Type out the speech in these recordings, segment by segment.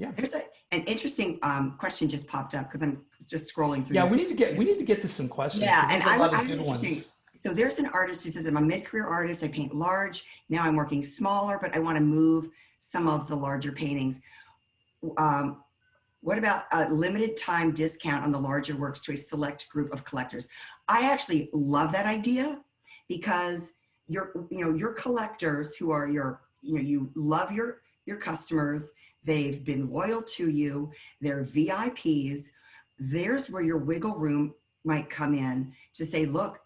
Yeah. There's an interesting question just popped up because I'm just scrolling through. Yeah, this. we need to get to some questions. Yeah, and there's a lot of I'm good interesting. ones. So there's an artist who says, I'm a mid-career artist. I paint large. Now I'm working smaller, but I want to move some of the larger paintings. What about a limited time discount on the larger works to a select group of collectors? I actually love that idea because your collectors who are you love your customers. They've been loyal to you. They're VIPs. There's where your wiggle room might come in to say, look,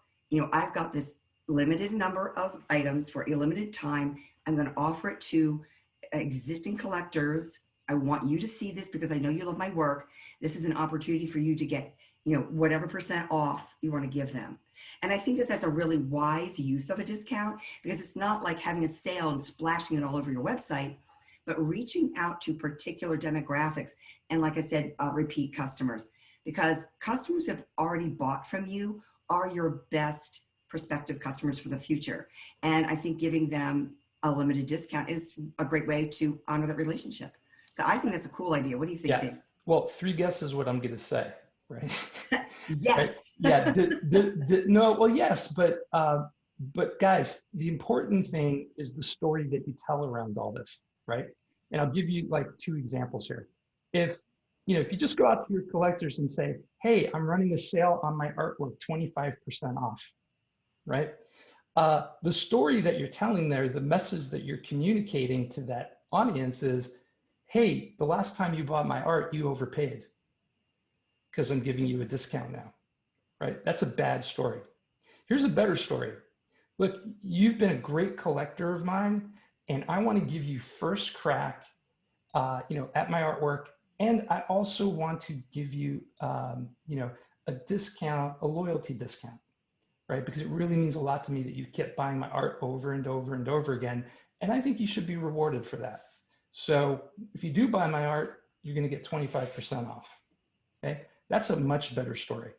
I've got this limited number of items for a limited time. I'm going to offer it to existing collectors. I want you to see this because I know you love my work. This is an opportunity for you to get, whatever % off you want to give them. And I think that that's a really wise use of a discount because it's not like having a sale and splashing it all over your website, but reaching out to particular demographics. And like I said, repeat customers, because customers who have already bought from you are your best prospective customers for the future. And I think giving them a limited discount is a great way to honor that relationship. So I think that's a cool idea. What do you think, Dave? Well, 3 guesses what I'm going to say, right? Yes. Right? Yeah. No, well, yes, but guys, the important thing is the story that you tell around all this, right? And I'll give you like 2 examples here. If you just go out to your collectors and say, hey, I'm running a sale on my artwork, 25% off, right? The story that you're telling there, the message that you're communicating to that audience is, hey, the last time you bought my art, you overpaid because I'm giving you a discount now, right? That's a bad story. Here's a better story. Look, you've been a great collector of mine, and I want to give you first crack, at my artwork. And I also want to give you, a discount, a loyalty discount, right? Because it really means a lot to me that you kept buying my art over and over and over again. And I think you should be rewarded for that. So if you do buy my art, you're going to get 25% off. Okay. That's a much better story,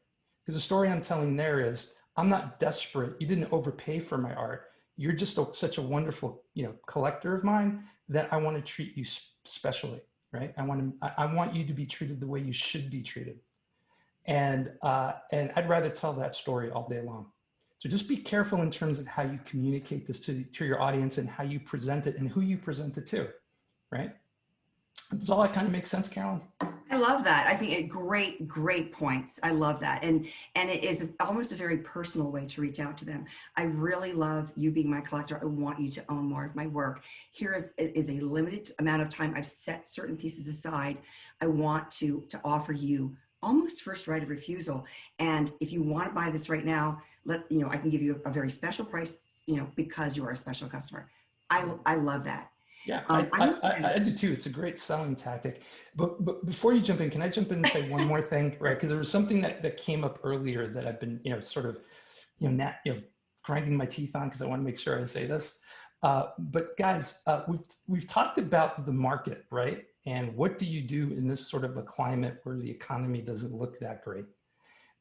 because the story I'm telling there is, I'm not desperate. You didn't overpay for my art. You're just such a wonderful, collector of mine that I want to treat you specially, right? I want you to be treated the way you should be treated. And I'd rather tell that story all day long. So just be careful in terms of how you communicate this to your audience and how you present it and who you present it to, right? Does all that kind of make sense, Carolyn? I love that. I think great points. I love that. And it is almost a very personal way to reach out to them. I really love you being my collector. I want you to own more of my work. Here is a limited amount of time. I've set certain pieces aside. I want to offer you almost first right of refusal. And if you want to buy this right now, I can give you a very special price, because you are a special customer. I love that. Yeah, I do too. It's a great selling tactic. But before you jump in, can I jump in and say one more thing, right? Because there was something that came up earlier that I've been, sort of, grinding my teeth on because I want to make sure I say this. But guys, we've talked about the market, right? And what do you do in this sort of a climate where the economy doesn't look that great?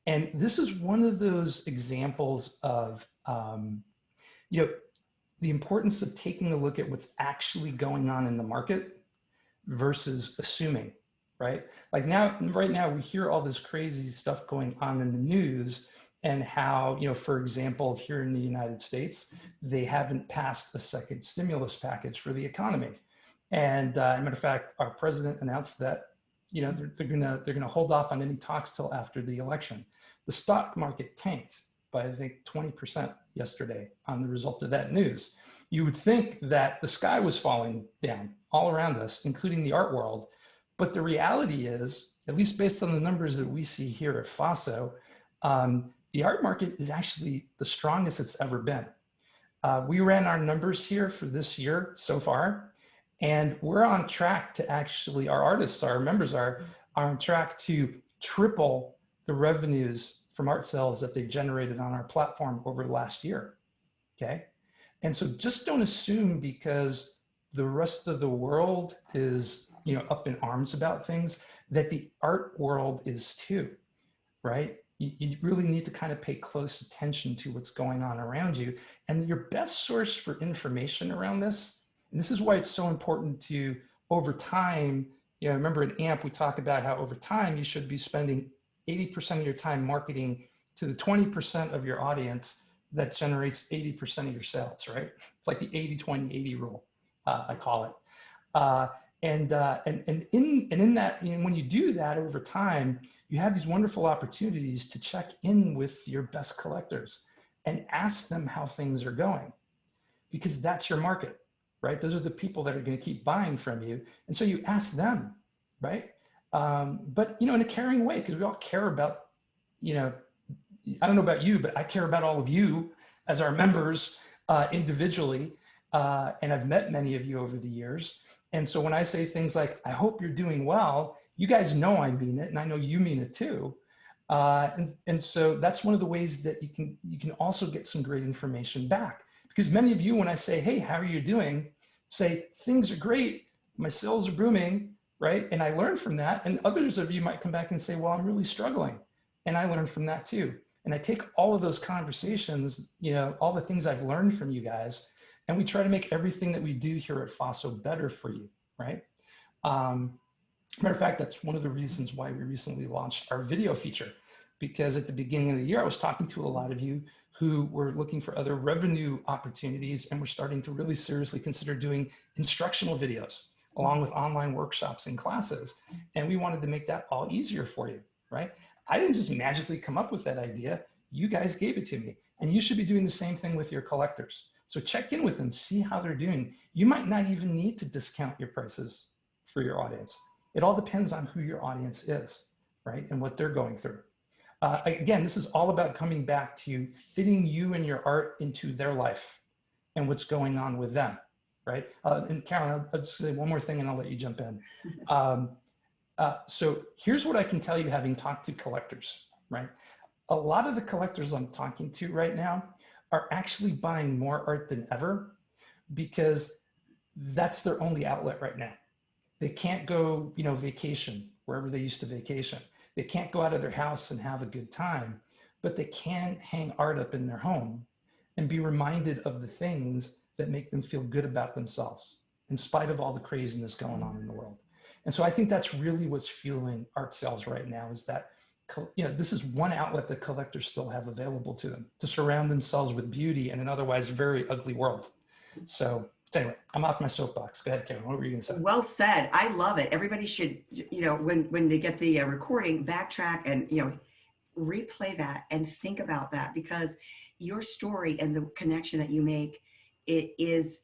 And this is one of those examples of, the importance of taking a look at what's actually going on in the market versus assuming, right? Like right now we hear all this crazy stuff going on in the news and how, for example, here in the United States, they haven't passed a second stimulus package for the economy. And as a matter of fact, our president announced that, they're gonna hold off on any talks till after the election. The stock market tanked by, I think, 20% yesterday on the result of that news. You would think that the sky was falling down all around us, including the art world. But the reality is, at least based on the numbers that we see here at FASO, the art market is actually the strongest it's ever been. We ran our numbers here for this year so far, and we're on track to actually, our members are on track to triple the revenues from art sales that they've generated on our platform over the last year, okay? And so just don't assume because the rest of the world is, up in arms about things, that the art world is too, right? You really need to kind of pay close attention to what's going on around you. And your best source for information around this, and this is why it's so important to, over time, You know, remember in AMP, we talk about how over time, you should be spending 80% of your time marketing to the 20% of your audience that generates 80% of your sales, right? It's like the 80-20-80 rule, I call it. And in that, you know, when you do that over time, you have these wonderful opportunities to check in with your best collectors and ask them how things are going, because that's your market, right? Those are the people that are going to keep buying from you. And so you ask them, right? But, you know, in a caring way, because we all care about, you know, I don't know about you, but I care about all of you as our members individually. And I've met many of you over the years. And so when I say things like, I hope you're doing well, you guys know I mean it, and I know you mean it too. And so that's one of the ways that you can also get some great information back. Because many of you, when I say, hey, how are you doing? Say, things are great, my sales are booming, right? And I learn from that. And others of you might come back and say, well, I'm really struggling. And I learn from that too. And I take all of those conversations, you know, all the things I've learned from you guys, and we try to make everything that we do here at Faso better for you, right? Matter of fact, that's one of the reasons why we recently launched our video feature, because at the beginning of the year, I was talking to a lot of you who were looking for other revenue opportunities, and we're starting to really seriously consider doing instructional videos along with online workshops and classes. And we wanted to make that all easier for you, right? I didn't just magically come up with that idea. You guys gave it to me, and you should be doing the same thing with your collectors. So check in with them, see how they're doing. You might not even need to discount your prices for your audience. It all depends on who your audience is, right? And what they're going through. Again, this is all about coming back to fitting you and your art into their life and what's going on with them, right? And Carolyn, I'll just say one more thing and I'll let you jump in. So here's what I can tell you, having talked to collectors, right? A lot of the collectors I'm talking to right now are actually buying more art than ever, because that's their only outlet right now. They can't go, you know, vacation wherever they used to vacation. They can't go out of their house and have a good time, but they can hang art up in their home and be reminded of the things that make them feel good about themselves, in spite of all the craziness going on in the world. And so I think that's really what's fueling art sales right now, is that, you know, this is one outlet that collectors still have available to them to surround themselves with beauty in an otherwise very ugly world. So anyway, I'm off my soapbox. Go ahead, Carolyn. What were you going to say? Well said. I love it. Everybody should, you know, when they get the recording, backtrack and, you know, replay that and think about that, because your story and the connection that you make, it is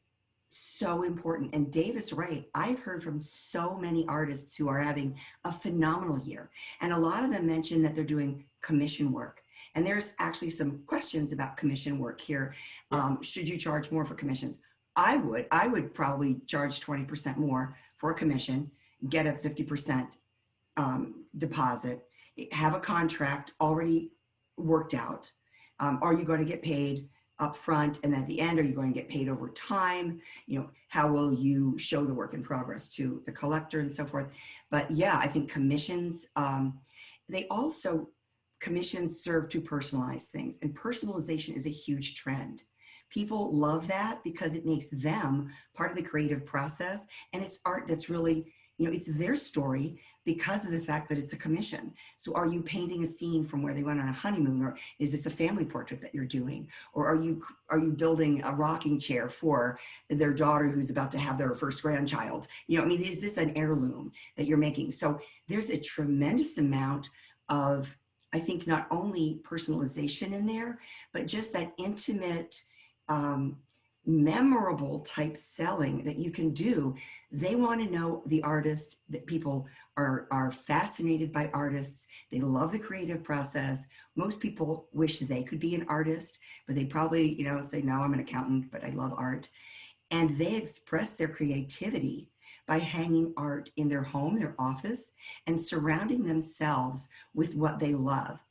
so important. And Dave is right. I've heard from so many artists who are having a phenomenal year. And a lot of them mention that they're doing commission work. And there's actually some questions about commission work here. Should you charge more for commissions? I would probably charge 20% more for a commission, get a 50% deposit, have a contract already worked out. Are you going to get paid up front, and at the end, are you going to get paid over time? You know, how will you show the work in progress to the collector and so forth? But yeah, I think commissions, commissions serve to personalize things, and personalization is a huge trend. People love that because it makes them part of the creative process, and it's art that's really, you know, it's their story because of the fact that it's a commission. So are you painting a scene from where they went on a honeymoon, or is this a family portrait that you're doing? Or are you building a rocking chair for their daughter who's about to have their first grandchild? You know, I mean, is this an heirloom that you're making? So there's a tremendous amount of, I think, not only personalization in there, but just that intimate, memorable type selling that you can do. They want to know the artist, that people are fascinated by artists. They love the creative process. Most people wish they could be an artist, but they probably, you know, say, no, I'm an accountant, but I love art. And they express their creativity by hanging art in their home, their office, and surrounding themselves with what they love.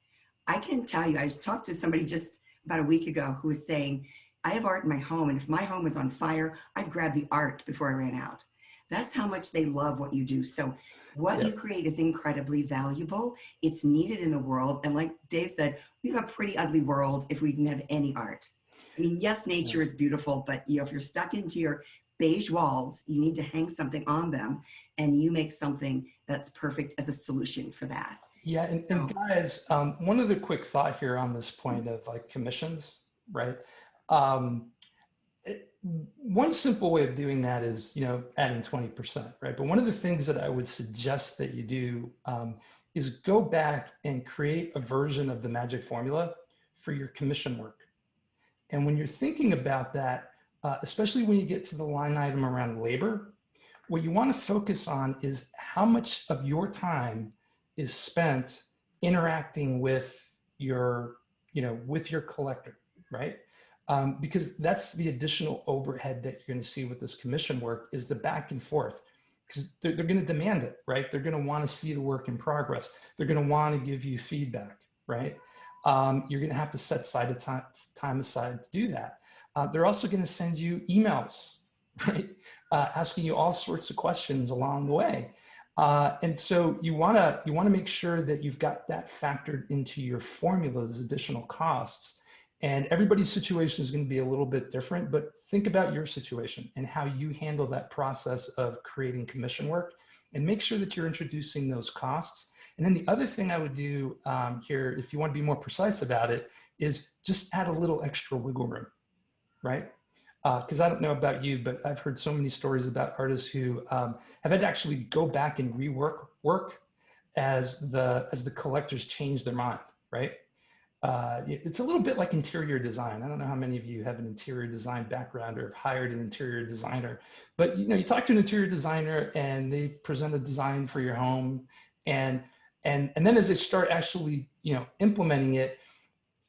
I can tell you, I just talked to somebody just about a week ago who was saying, I have art in my home, and if my home was on fire, I'd grab the art before I ran out. That's how much they love what you do. So what you create is incredibly valuable. It's needed in the world. And like Dave said, we have a pretty ugly world if we didn't have any art. I mean, yes, nature is beautiful, but you know, if you're stuck into your beige walls, you need to hang something on them and you make something that's perfect as a solution for that. Yeah, and guys, one other quick thought here on this point of like commissions, right? Um, One simple way of doing that is, adding 20%, right? But one of the things that I would suggest that you do is go back and create a version of the magic formula for your commission work. And when you're thinking about that, especially when you get to the line item around labor, what you want to focus on is how much of your time is spent interacting with your, with your collector, right? Because that's the additional overhead that you're going to see with this commission work is the back and forth, because they're going to demand it, right? They're going to want to see the work in progress. They're going to want to give you feedback, right? You're going to have to set time aside to do that. They're also going to send you emails, right? Asking you all sorts of questions along the way. And so you want to make sure that you've got that factored into your formula, those additional costs. And everybody's situation is going to be a little bit different, but think about your situation and how you handle that process of creating commission work, and make sure that you're introducing those costs. And then the other thing I would do here, if you want to be more precise about it, is just add a little extra wiggle room, right? Because I don't know about you, but I've heard so many stories about artists who have had to actually go back and rework work as the collectors change their mind, right? It's a little bit like interior design. I don't know how many of you have an interior design background or have hired an interior designer, but you talk to an interior designer and they present a design for your home, and then as they start actually implementing it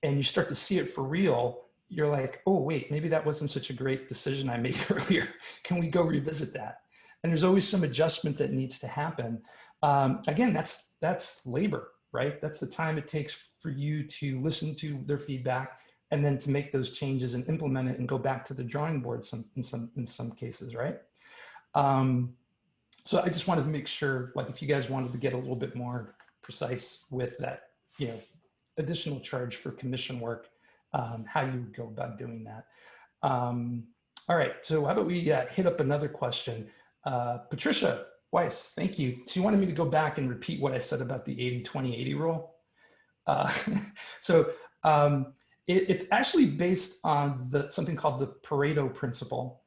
and you start to see it for real, you're like, oh wait, maybe that wasn't such a great decision I made earlier. Can we go revisit that? And there's always some adjustment that needs to happen. Again, that's labor, right? That's the time it takes for you to listen to their feedback and then to make those changes and implement it and go back to the drawing board in some cases, right? So I just wanted to make sure, like, if you guys wanted to get a little bit more precise with that, additional charge for commission work, how you would go about doing that. All right, so how about we hit up another question? Patricia Weiss, thank you. She wanted me to go back and repeat what I said about the 80-20-80 rule. It's actually based on something called the Pareto principle,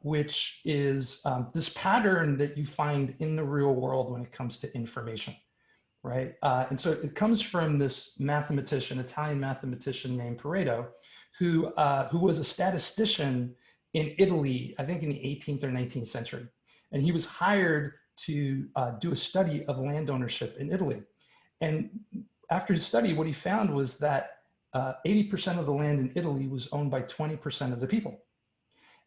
which is this pattern that you find in the real world when it comes to information, right? And so it comes from this mathematician, Italian mathematician named Pareto, who was a statistician in Italy, I think in the 18th or 19th century. And he was hired to do a study of land ownership in Italy. And after his study, what he found was that 80% of the land in Italy was owned by 20% of the people.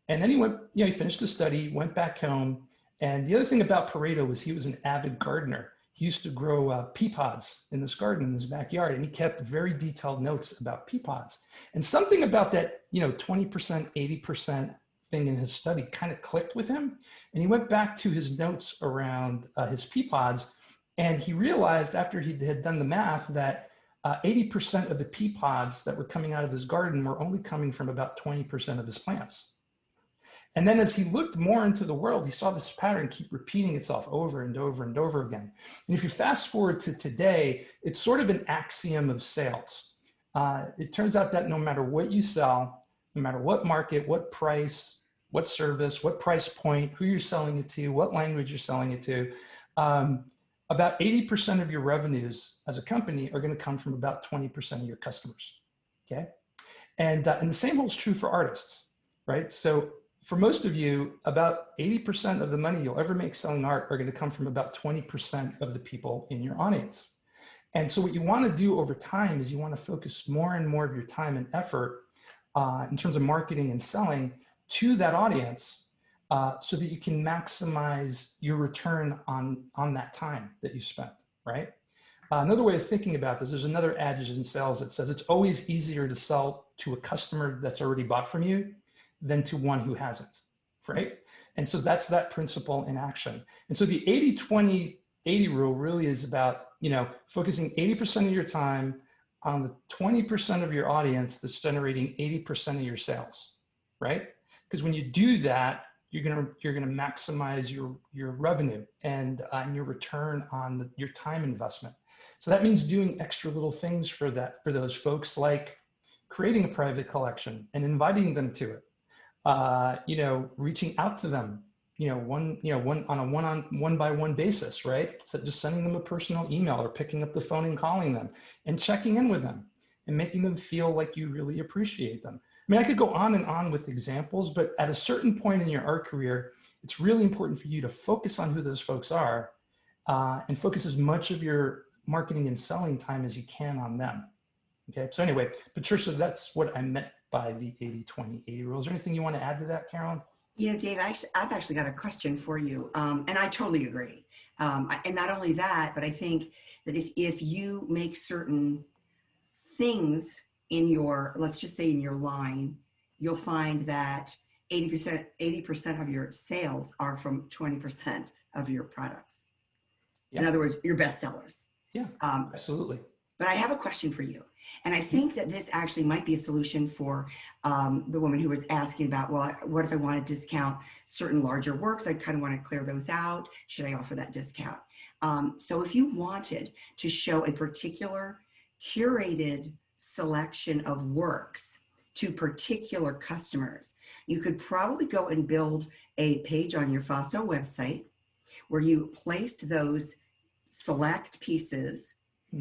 And then he went, he finished the study, went back home. And the other thing about Pareto was he was an avid gardener. He used to grow pea pods in this garden in his backyard, and he kept very detailed notes about pea pods. And something about that, 20%, 80% thing in his study kind of clicked with him. And he went back to his notes around his pea pods, and he realized after he had done the math that 80% of the pea pods that were coming out of his garden were only coming from about 20% of his plants. And then as he looked more into the world, he saw this pattern keep repeating itself over and over and over again. And if you fast forward to today, it's sort of an axiom of sales. It turns out that no matter what you sell, no matter what market, what price, what service, what price point, who you're selling it to, what language you're selling it to, about 80% of your revenues as a company are going to come from about 20% of your customers, okay? And the same holds true for artists, right? So for most of you, about 80% of the money you'll ever make selling art are going to come from about 20% of the people in your audience. And so what you want to do over time is you want to focus more and more of your time and effort in terms of marketing and selling to that audience so that you can maximize your return on that time that you spent, right? Another way of thinking about this, there's another adage in sales that says it's always easier to sell to a customer that's already bought from you than to one who hasn't, right? And so that's that principle in action. And so the 80-20-80 rule really is about, focusing 80% of your time on the 20% of your audience that's generating 80% of your sales, right? Because when you do that, you're gonna maximize your revenue and your return on your time investment. So that means doing extra little things for those folks, like creating a private collection and inviting them to it. Reaching out to them, on a one-by-one basis, right? So just sending them a personal email or picking up the phone and calling them and checking in with them and making them feel like you really appreciate them. I mean, I could go on and on with examples, but at a certain point in your art career, it's really important for you to focus on who those folks are and focus as much of your marketing and selling time as you can on them. Okay, so anyway, Patricia, that's what I meant by the 80-20-80 rule. Is there anything you want to add to that, Carolyn? Dave, I've actually got a question for you, and I totally agree. And not only that, but I think that if you make certain things in your, let's just say in your line, you'll find that 80% of your sales are from 20% of your products. Yeah. In other words, your best sellers. Yeah, absolutely. But I have a question for you. And I think that this actually might be a solution for the woman who was asking about, well, what if I want to discount certain larger works? I kind of want to clear those out. Should I offer that discount? So if you wanted to show a particular curated selection of works to particular customers, you could probably go and build a page on your Faso website where you placed those select pieces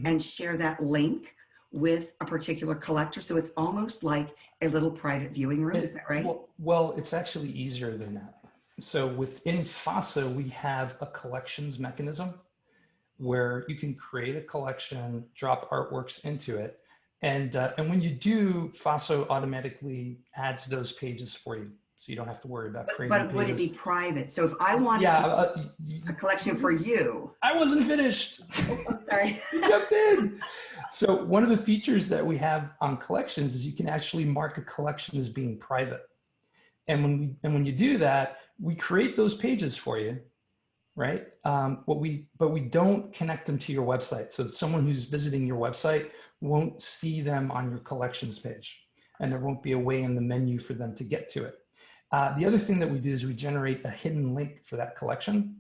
and share that link with a particular collector. So it's almost like a little private viewing room. Is that right? Well, it's actually easier than that. So within Faso, we have a collections mechanism where you can create a collection, drop artworks into it. And when you do, Faso automatically adds those pages for you. So you don't have to worry about creating But would it be private? So if I wanted a collection for you. I wasn't finished. Oh, I'm sorry. You jumped in. So one of the features that we have on collections is you can actually mark a collection as being private. And when you do that, we create those pages for you, right? But we don't connect them to your website. So someone who's visiting your website won't see them on your collections page, and there won't be a way in the menu for them to get to it. The other thing that we do is we generate a hidden link for that collection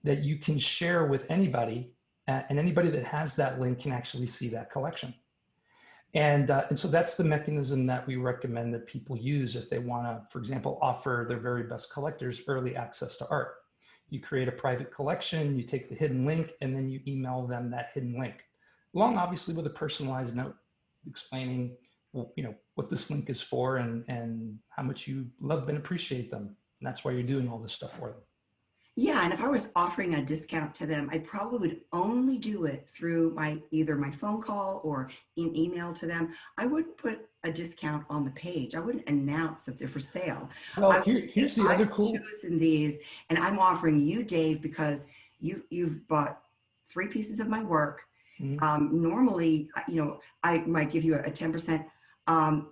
that you can share with anybody, and anybody that has that link can actually see that collection. And so that's the mechanism that we recommend that people use if they want to, for example, offer their very best collectors early access to art. You create a private collection, you take the hidden link, and then you email them that hidden link, along obviously with a personalized note explaining, what this link is for and how much you love and appreciate them. And that's why you're doing all this stuff for them. Yeah, and if I was offering a discount to them, I probably would only do it through either my phone call or an email to them. I wouldn't put a discount on the page. I wouldn't announce that they're for sale. Well, here's the other cool. I've chosen these, and I'm offering you, Dave, because you've bought 3 pieces of my work. Normally, I might give you a 10%.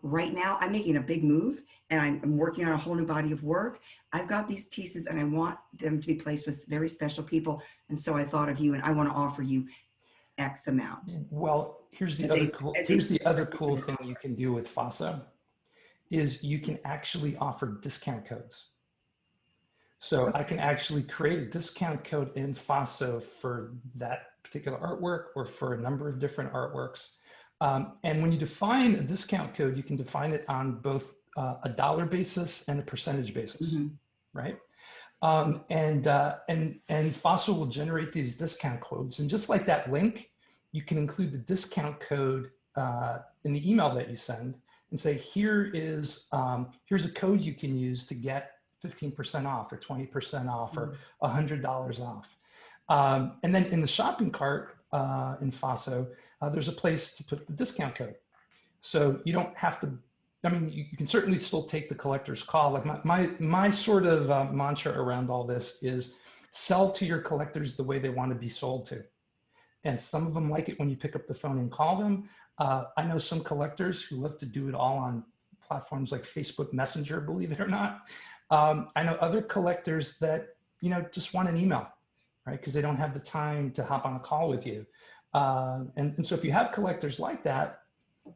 Right now, I'm making a big move, and I'm working on a whole new body of work. I've got these pieces, and I want them to be placed with very special people. And so I thought of you, and I want to offer you X amount. Well, here's the other cool thing you can do with Faso is you can actually offer discount codes. So I can actually create a discount code in Faso for that particular artwork or for a number of different artworks. And when you define a discount code, you can define it on both a dollar basis and a percentage basis, right? And Faso will generate these discount codes. And just like that link, you can include the discount code in the email that you send and say, here's a code you can use to get 15% off or 20% off or $100 off. And then in the shopping cart in Faso, there's a place to put the discount code. So you don't have to, you can certainly still take the collector's call. Like my sort of mantra around all this is sell to your collectors the way they want to be sold to. And some of them like it when you pick up the phone and call them. I know some collectors who love to do it all on platforms like Facebook Messenger, believe it or not. I know other collectors that, just want an email, right? Because they don't have the time to hop on a call with you. And so if you have collectors like that,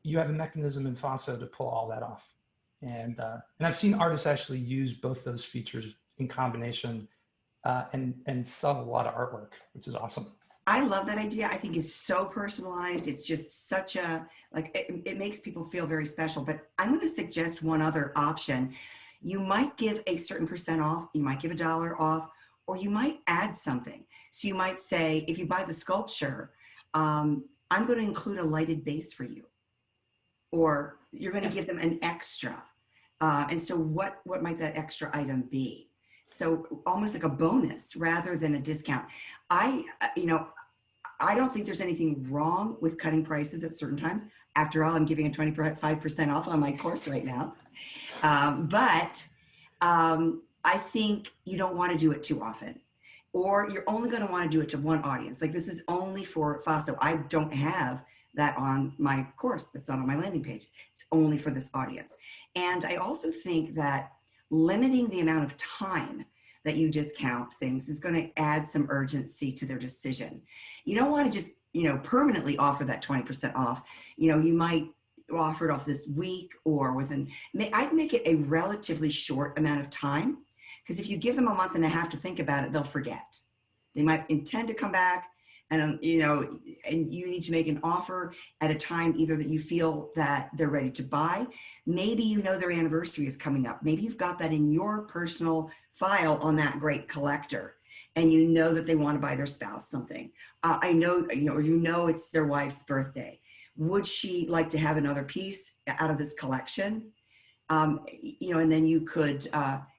you have a mechanism in Faso to pull all that off. And I've seen artists actually use both those features in combination and sell a lot of artwork, which is awesome. I love that idea. I think it's so personalized. It's just such a, like, it makes people feel very special. But I'm going to suggest one other option. You might give a certain percent off, you might give $1 off, or you might add something. So you might say, if you buy the sculpture, I'm going to include a lighted base for you, or you're going to give them an extra. And so what might that extra item be? So almost like a bonus rather than a discount. I don't think there's anything wrong with cutting prices at certain times. After all, I'm giving a 25% off on my course right now. But I think you don't want to do it too often, or you're only going to want to do it to one audience. Like, this is only for FOSSO. I don't have that on my course. That's not on my landing page. It's only for this audience. And I also think that limiting the amount of time that you discount things is going to add some urgency to their decision. You don't want to just, permanently offer that 20% off. You might offer it off this week, or I'd make it a relatively short amount of time, because if you give them a month and a half to think about it, they'll forget. They might intend to come back, and and you need to make an offer at a time either that you feel that they're ready to buy. Maybe their anniversary is coming up. Maybe you've got that in your personal file on that great collector, and that they want to buy their spouse something. Or it's their wife's birthday. Would she like to have another piece out of this collection? And then you could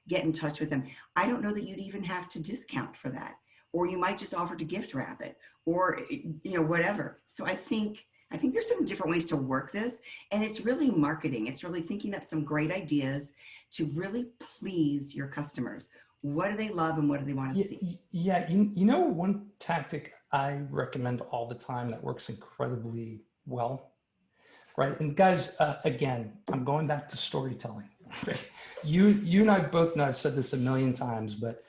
get in touch with them. I don't know that you'd even have to discount for that, or you might just offer to gift wrap it, or whatever. So I think there's some different ways to work this, and it's really marketing. It's really thinking up some great ideas to really please your customers. What do they love and what do they want to see? Yeah, one tactic I recommend all the time that works incredibly well, right? And guys, again, I'm going back to storytelling. Right? You and I both know, I've said this a million times, but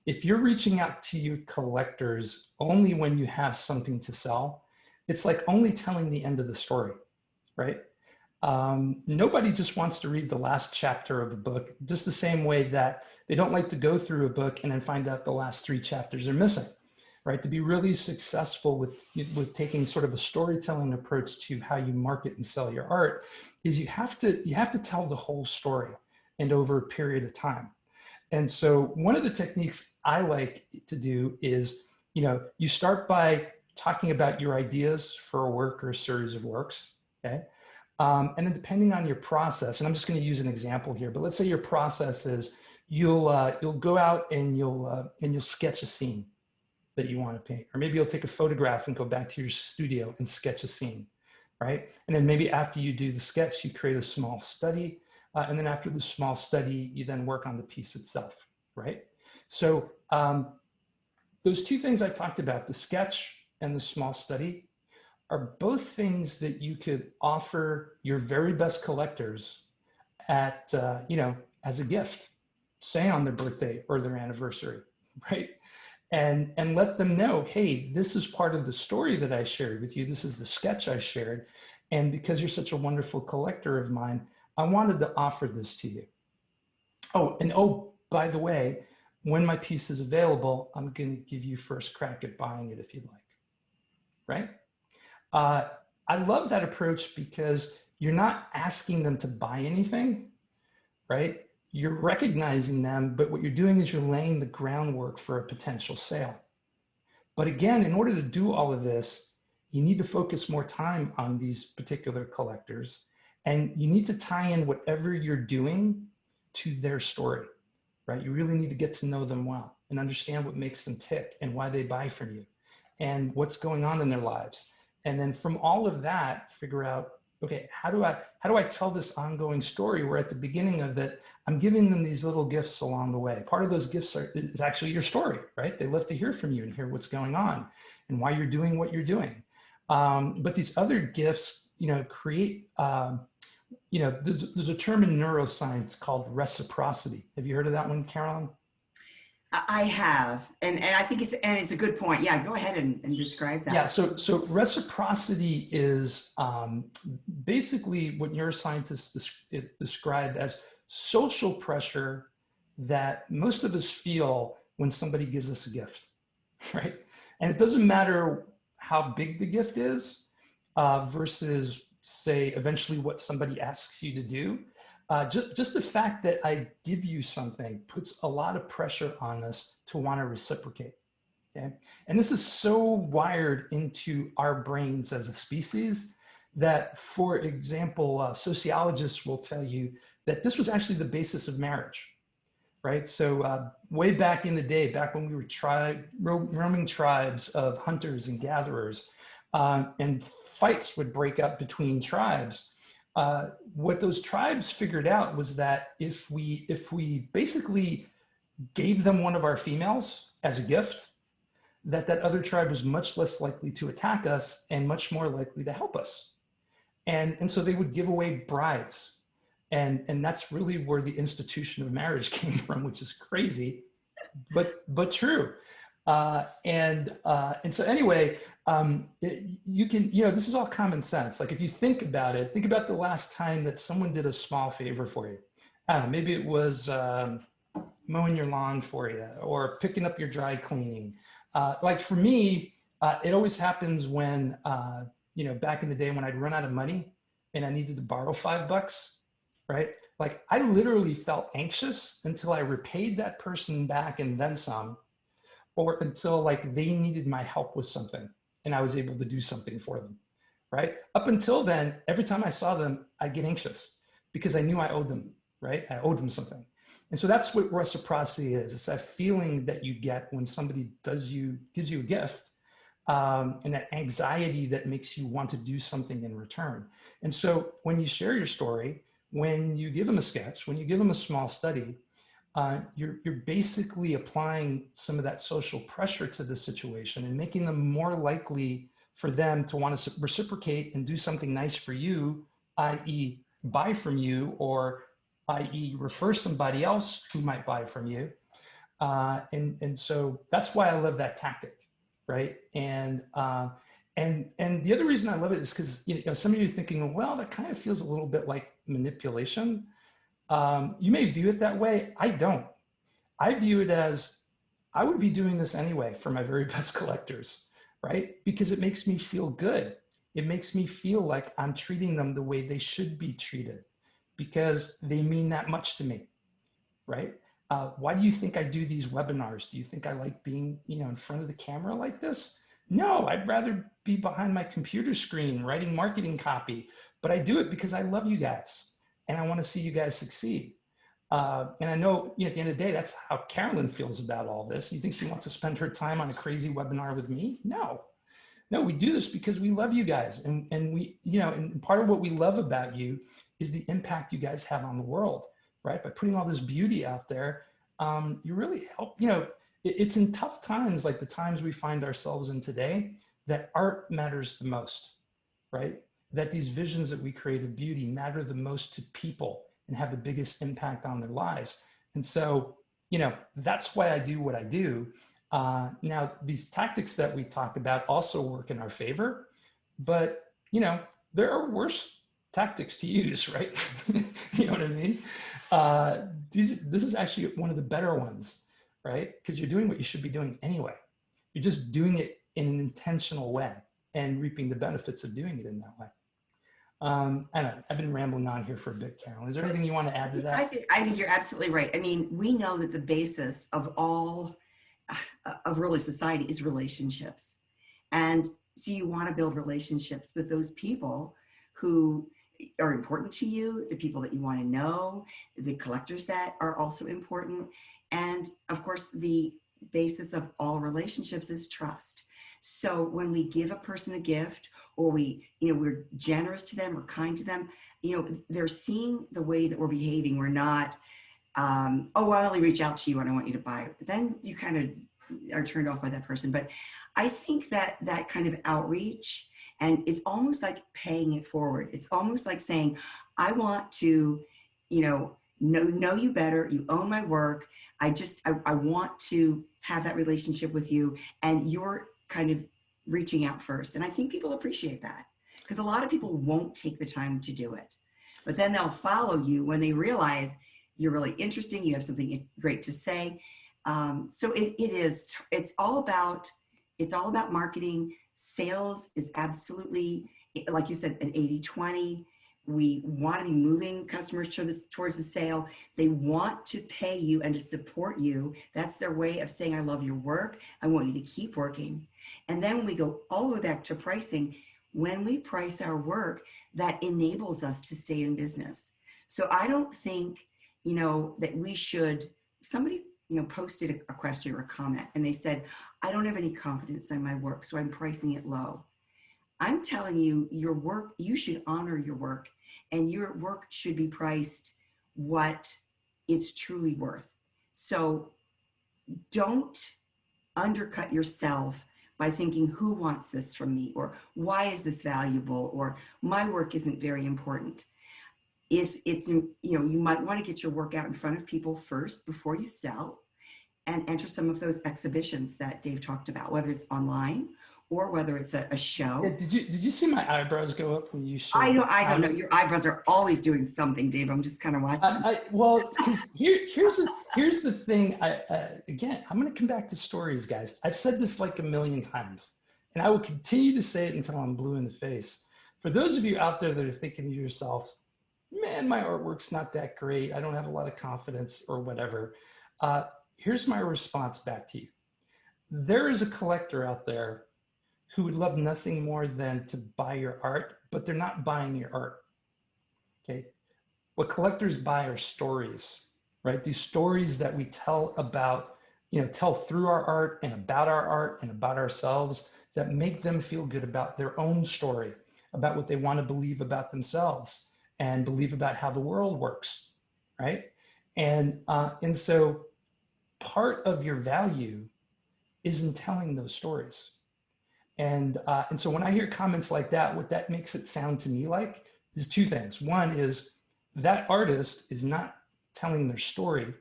if you're reaching out to your collectors only when you have something to sell, it's like only telling the end of the story, right? Nobody just wants to read the last chapter of a book, just the same way that they don't like to go through a book and then find out the last 3 chapters are missing, right? To be really successful with taking sort of a storytelling approach to how you market and sell your art is you have to tell the whole story and over a period of time. And so one of the techniques I like to do is, you start by talking about your ideas for a work or a series of works, okay? And then depending on your process, and I'm just going to use an example here, but let's say your process is you'll go out and you'll sketch a scene that you want to paint, or maybe you'll take a photograph and go back to your studio and sketch a scene, right? And then maybe after you do the sketch, you create a small study, and then after the small study, you then work on the piece itself, right? So those 2 things I talked about, the sketch and the small study, are both things that you could offer your very best collectors at, as a gift, say on their birthday or their anniversary, right? And let them know, hey, this is part of the story that I shared with you. This is the sketch I shared. And because you're such a wonderful collector of mine, I wanted to offer this to you. Oh, by the way, when my piece is available, I'm going to give you first crack at buying it if you'd like, right? I love that approach because you're not asking them to buy anything, right? You're recognizing them, but what you're doing is you're laying the groundwork for a potential sale. But again, in order to do all of this, you need to focus more time on these particular collectors, and you need to tie in whatever you're doing to their story, right? You really need to get to know them well and understand what makes them tick and why they buy from you and what's going on in their lives. And then from all of that, figure out, okay, how do I tell this ongoing story where at the beginning of it, I'm giving them these little gifts along the way. Part of those gifts is actually your story, right? They love to hear from you and hear what's going on and why you're doing what you're doing. But these other gifts, create, there's a term in neuroscience called reciprocity. Have you heard of that one, Carolyn? I have, and I think it's a good point. Yeah, go ahead and describe that. Yeah, so reciprocity is basically what neuroscientists describe as social pressure that most of us feel when somebody gives us a gift, right? And it doesn't matter how big the gift is versus, say, eventually what somebody asks you to do. Just the fact that I give you something puts a lot of pressure on us to want to reciprocate. Okay? And this is so wired into our brains as a species that, for example, sociologists will tell you that this was actually the basis of marriage, right? So way back in the day, back when we were roaming tribes of hunters and gatherers, and fights would break up between tribes, what those tribes figured out was that if we basically gave them one of our females as a gift, that other tribe was much less likely to attack us and much more likely to help us. And so they would give away brides. And that's really where the institution of marriage came from, which is crazy, but true. And so anyway, you can, this is all common sense. Like if you think about it, think about the last time that someone did a small favor for you. I don't know, maybe it was mowing your lawn for you or picking up your dry cleaning. Like for me, it always happens when, back in the day when I'd run out of money and I needed to borrow $5, right? Like I literally felt anxious until I repaid that person back and then some, or until like they needed my help with something and I was able to do something for them, right? Up until then, every time I saw them, I'd get anxious because I knew I owed them, right? I owed them something. And so that's what reciprocity is. It's that feeling that you get when somebody gives you a gift, and that anxiety that makes you want to do something in return. And so when you share your story, when you give them a sketch, when you give them a small study, you're basically applying some of that social pressure to the situation and making them more likely for them to want to reciprocate and do something nice for you, i.e. buy from you, or i.e. refer somebody else who might buy from you. And so that's why I love that tactic, right? And the other reason I love it is because some of you are thinking, well, that kind of feels a little bit like manipulation. You may view it that way. I don't. I view it as I would be doing this anyway for my very best collectors, right? Because it makes me feel good. It makes me feel like I'm treating them the way they should be treated because they mean that much to me, right? Why do you think I do these webinars? Do you think I like being, in front of the camera like this? No, I'd rather be behind my computer screen writing marketing copy, but I do it because I love you guys and I want to see you guys succeed. And I know, at the end of the day, that's how Carolyn feels about all this. You think she wants to spend her time on a crazy webinar with me? No, we do this because we love you guys. And we, and part of what we love about you is the impact you guys have on the world, right? By putting all this beauty out there, you really help, it's in tough times, like the times we find ourselves in today, that art matters the most, right? That these visions that we create of beauty matter the most to people and have the biggest impact on their lives. And so, that's why I do what I do. Now, these tactics that we talk about also work in our favor, but, there are worse tactics to use, right? You know what I mean? This is actually one of the better ones, right? Because you're doing what you should be doing anyway. You're just doing it in an intentional way and reaping the benefits of doing it in that way. I don't know, I've been rambling on here for a bit, Carolyn. Is there anything you want to add to that? I think you're absolutely right. I mean, we know that the basis of all of really society is relationships. And so you want to build relationships with those people who are important to you, the people that you want to know, the collectors that are also important. And of course, the basis of all relationships is trust. So when we give a person a gift, or we're generous to them or kind to them, they're seeing the way that we're behaving. We're not, oh, I only reach out to you and I want you to buy. Then you kind of are turned off by that person. But I think that kind of outreach, and it's almost like paying it forward. It's almost like saying, I want to, know you better. You own my work. I want to have that relationship with you, and you're kind of reaching out first. And I think people appreciate that, because a lot of people won't take the time to do it, but then they'll follow you when they realize you're really interesting. You have something great to say. So it's all about marketing. Sales is absolutely, like you said, an 80-20. We want to be moving customers towards the sale. They want to pay you and to support you. That's their way of saying, I love your work. I want you to keep working. And then we go all the way back to pricing. When we price our work, that enables us to stay in business. So I don't think, that we should, somebody, posted a question or a comment and they said, I don't have any confidence in my work, so I'm pricing it low. I'm telling you, your work, you should honor your work, and your work should be priced what it's truly worth. So don't undercut yourself by thinking, who wants this from me? Or why is this valuable? Or my work isn't very important. If it's, you might want to get your work out in front of people first before you sell, and enter some of those exhibitions that Dave talked about, whether it's online or whether it's a show. Yeah, did you see my eyebrows go up when you showed? I don't know. Your eyebrows are always doing something, Dave. I'm just kind of watching. Well, because here's the thing. Again, I'm going to come back to stories, guys. I've said this like a million times, and I will continue to say it until I'm blue in the face. For those of you out there that are thinking to yourselves, man, my artwork's not that great. I don't have a lot of confidence or whatever. Here's my response back to you. There is a collector out there who would love nothing more than to buy your art, but they're not buying your art, okay? What collectors buy are stories, right? These stories that we tell about, tell through our art and about ourselves, that make them feel good about their own story, about what they want to believe about themselves and believe about how the world works, right? And so part of your value is in telling those stories. And so when I hear comments like that, what that makes it sound to me like is two things. One is that artist is not telling their story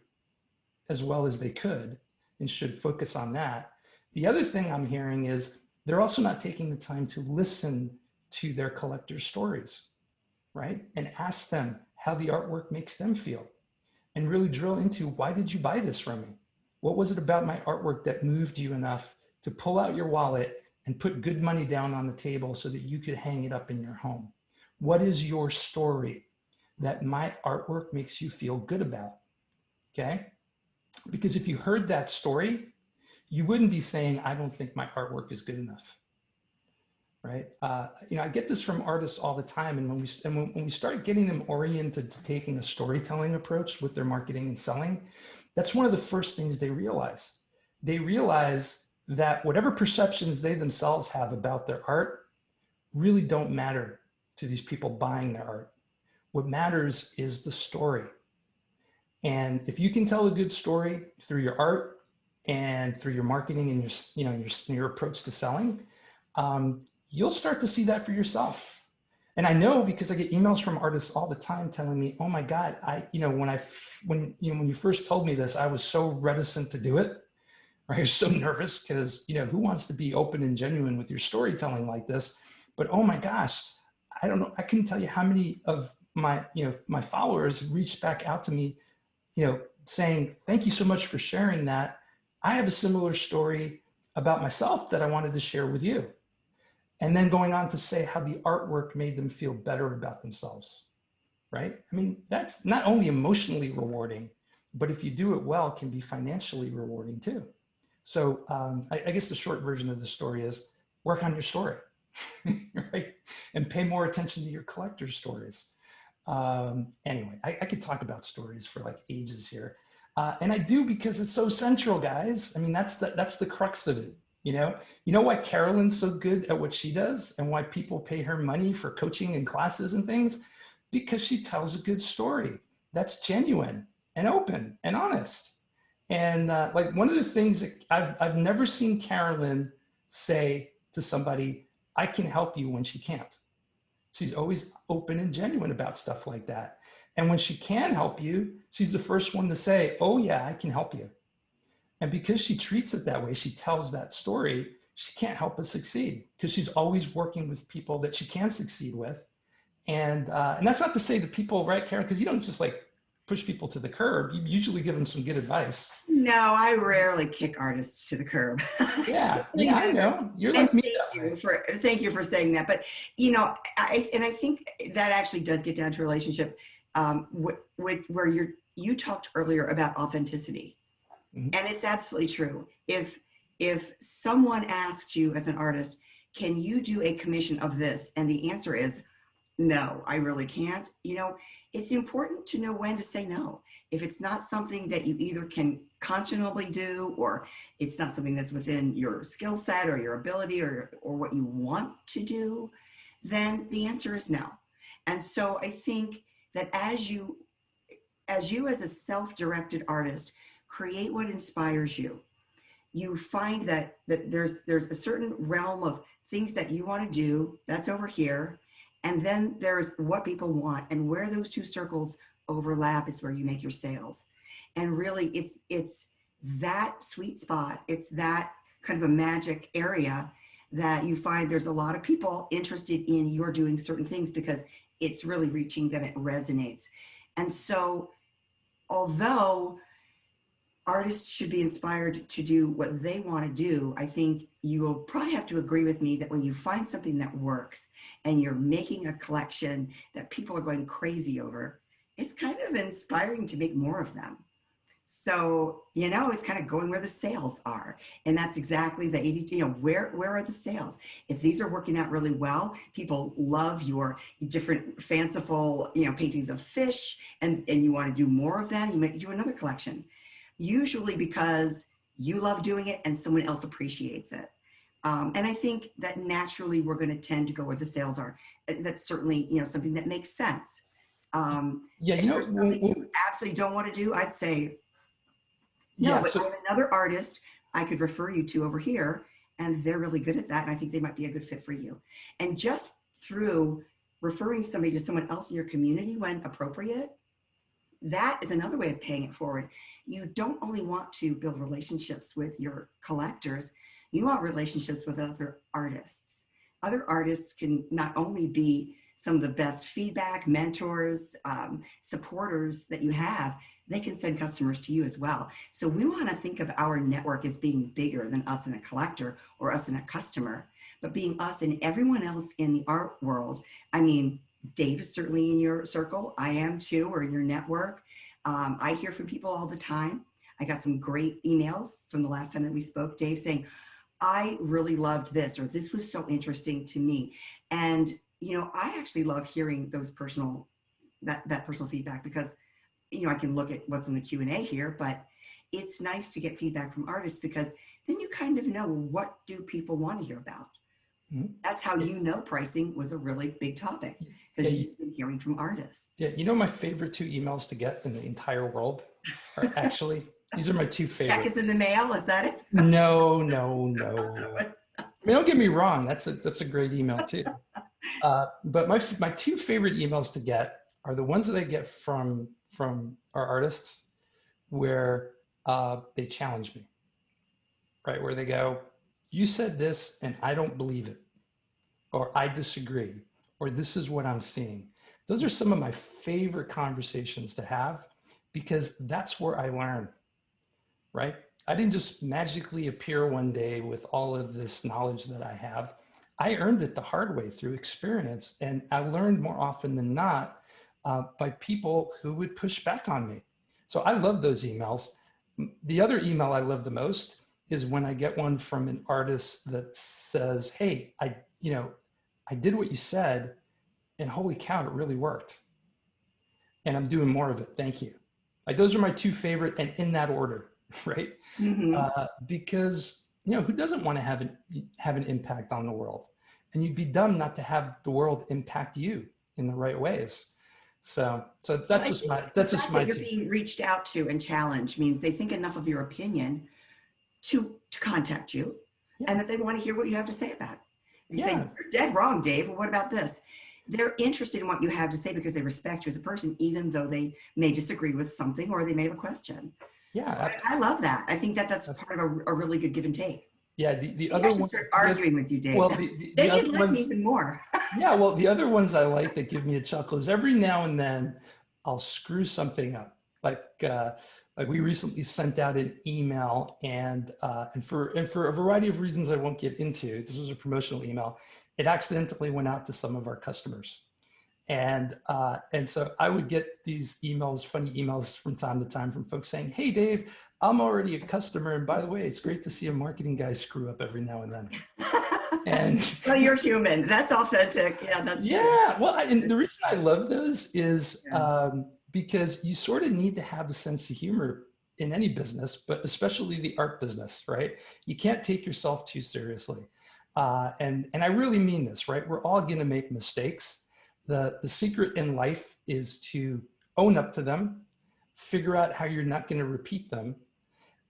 as well as they could and should focus on that. The other thing I'm hearing is they're also not taking the time to listen to their collector's stories, right? And ask them how the artwork makes them feel and really drill into, why did you buy this from me? What was it about my artwork that moved you enough to pull out your wallet and put good money down on the table so that you could hang it up in your home? What is your story that my artwork makes you feel good about? Okay? Because if you heard that story, you wouldn't be saying, I don't think my artwork is good enough, right? I get this from artists all the time. And when we start getting them oriented to taking a storytelling approach with their marketing and selling, that's one of the first things they realize. They realize that whatever perceptions they themselves have about their art really don't matter to these people buying their art. What matters is the story. And if you can tell a good story through your art and through your marketing and your approach to selling, you'll start to see that for yourself. And I know because I get emails from artists all the time telling me, oh my God, when you first told me this, I was so reticent to do it. Right? I was so nervous because, who wants to be open and genuine with your storytelling like this? But oh my gosh, I don't know. I couldn't tell you how many of my followers reached back out to me, saying, thank you so much for sharing that. I have a similar story about myself that I wanted to share with you. And then going on to say how the artwork made them feel better about themselves, right? I mean, that's not only emotionally rewarding, but if you do it well, can be financially rewarding too. So I guess the short version of the story is work on your story, right? And pay more attention to your collector's stories. Anyway, I could talk about stories for like ages here. And I do because it's so central, guys. I mean, that's the crux of it. You know why Carolyn's so good at what she does and why people pay her money for coaching and classes and things? Because she tells a good story that's genuine and open and honest. And like one of the things that I've never seen Carolyn say to somebody, I can help you, when she can't. She's always open and genuine about stuff like that. And when she can help you, she's the first one to say, oh yeah, I can help you. And because she treats it that way, she tells that story, she can't help but succeed because she's always working with people that she can succeed with. And that's not to say that people, right, Karen, because you don't just like push people to the curb. You usually give them some good advice. No, I rarely kick artists to the curb. Yeah, Actually, I know. You're and like me that way. thank you for saying that. But you know, I think that actually does get down to a relationship where you talked earlier about authenticity, Mhm. and it's absolutely true. If someone asks you as an artist, can you do a commission of this, and the answer is no, I really can't. You know, it's important to know when to say no. If it's not something that you either can conscionably do, or it's not something that's within your skill set or your ability or what you want to do, then the answer is no. And so I think that as a self-directed artist, create what inspires you. You find that there's a certain realm of things that you want to do that's over here, and then there's what people want, and where those two circles overlap is where you make your sales. And really, it's that sweet spot. It's that kind of a magic area that you find there's a lot of people interested in your doing certain things because it's really reaching them. It resonates. And so, although artists should be inspired to do what they want to do, I think you will probably have to agree with me that when you find something that works and you're making a collection that people are going crazy over, it's kind of inspiring to make more of them. So, you know, it's kind of going where the sales are. And that's exactly the 80, you know, where are the sales? If these are working out really well, people love your different fanciful, you know, paintings of fish, and you want to do more of them, you might do another collection. Usually because you love doing it and someone else appreciates it. And I think that naturally we're going to tend to go where the sales are. That's certainly, you know, something that makes sense. Yeah, If there's something you absolutely don't want to do, I'd say, no, yeah. but So I have another artist I could refer you to over here, and they're really good at that. And I think they might be a good fit for you. And just through referring somebody to someone else in your community when appropriate, that is another way of paying it forward. You don't only want to build relationships with your collectors, you want relationships with other artists. Other artists can not only be some of the best feedback, mentors, supporters that you have, they can send customers to you as well. So we want to think of our network as being bigger than us and a collector or us and a customer, but being us and everyone else in the art world. I mean, Dave is certainly in your circle. I am too, or in your network. I hear from people all the time. I got some great emails from the last time that we spoke, Dave, saying, I really loved this, or this was so interesting to me. And, you know, I actually love hearing those personal, that personal feedback, because, you know, I can look at what's in the Q&A here, but it's nice to get feedback from artists because then you kind of know, what do people want to hear about? mhm. That's how you know pricing was a really big topic, because you've been hearing from artists. Yeah, you know, my favorite two emails to get in the entire world are actually, these are my two favorite. Check is in the mail, is that it? No. I mean, don't get me wrong. That's a great email too. But my two favorite emails to get are the ones that I get from our artists, where they challenge me, right? Where they go, you said this and I don't believe it, or I disagree, or this is what I'm seeing. Those are some of my favorite conversations to have, because that's where I learn, right? I didn't just magically appear one day with all of this knowledge that I have. I earned it the hard way through experience. And I learned more often than not by people who would push back on me. So I love those emails. The other email I love the most is when I get one from an artist that says, hey, I did what you said, and holy cow, it really worked. And I'm doing more of it. Thank you. Like, those are my two favorite, and in that order, right? Because, you know, who doesn't want to have an impact on the world? And you'd be dumb not to have the world impact you in the right ways. So that's just my You're being reached out to and challenged means they think enough of your opinion to contact you, Yeah. and that they want to hear what you have to say about it. They say, Yeah. you're dead wrong, Dave. Well, what about this? They're interested in what you have to say because they respect you as a person, even though they may disagree with something or they may have a question. Yeah, so I love that. I think that's part of a really good give and take. Yeah, the I other should ones start arguing with you, Dave. Well, then you'd like me even more. Yeah, well, the other ones I like that give me a chuckle is every now and then I'll screw something up, Like we recently sent out an email, and for a variety of reasons I won't get into, this was a promotional email. It accidentally went out to some of our customers. And so I would get these emails, funny emails from time to time from folks saying, "Hey, Dave, I'm already a customer. And by the way, it's great to see a marketing guy screw up every now and then." And well, you're human. That's authentic. Yeah, that's true. yeah, well, and the reason I love those is Yeah. because you sort of need to have a sense of humor in any business, but especially the art business, right? You can't take yourself too seriously. And I really mean this, right? We're all going to make mistakes. The secret in life is to own up to them, figure out how you're not going to repeat them,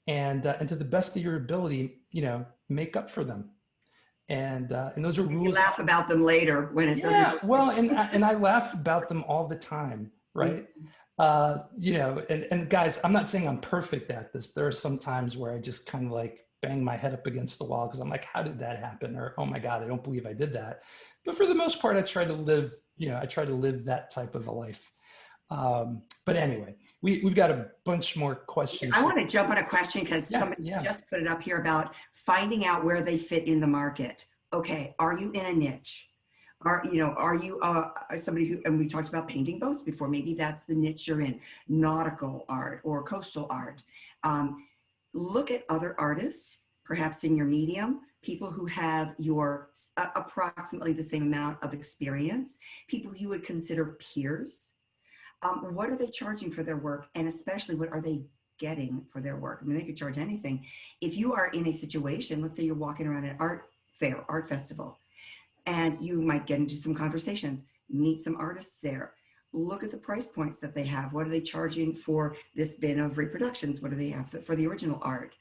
and to the best of your ability, make up for them. And those are You rules. laugh about them later when it doesn't. Yeah, well, and I laugh about them all the time, right? And guys, I'm not saying I'm perfect at this. There are some times where I just kind of like bang my head up against the wall because I'm like, how did that happen? Or, oh my God, I don't believe I did that. But for the most part, I try to live that type of a life. But anyway, we've got a bunch more questions. I want to jump on a question because somebody just put it up here about finding out where they fit in the market. Okay, are you in a niche? Are you somebody who, and we talked about painting boats before, maybe that's the niche you're in, nautical art or coastal art. Look at other artists, perhaps in your medium, people who have your approximately the same amount of experience, people you would consider peers. What are they charging for their work? And especially, what are they getting for their work? I mean, they could charge anything. If you are in a situation, let's say you're walking around an art fair, art festival, and you might get into some conversations, meet some artists there. Look at the price points that they have. What are they charging for this bin of reproductions? What do they have for the original art?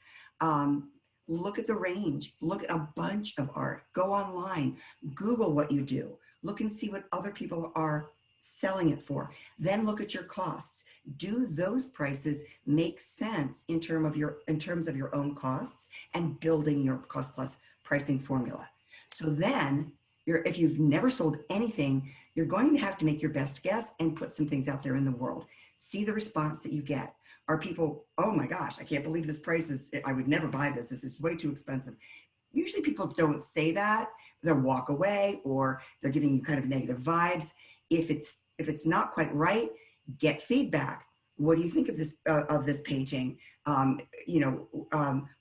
Look at the range. Look at a bunch of art. Go online. Google what you do. Look and see what other people are selling it for. Then look at your costs. Do those prices make sense in terms of your own costs and building your cost plus pricing formula? So then if you've never sold anything, you're going to have to make your best guess and put some things out there in the world. See the response that you get. Are people, oh my gosh, I can't believe this price I would never buy this. This is way too expensive. Usually people don't say that. They'll walk away, or they're giving you kind of negative vibes. If it's not quite right, get feedback. What do you think of this painting?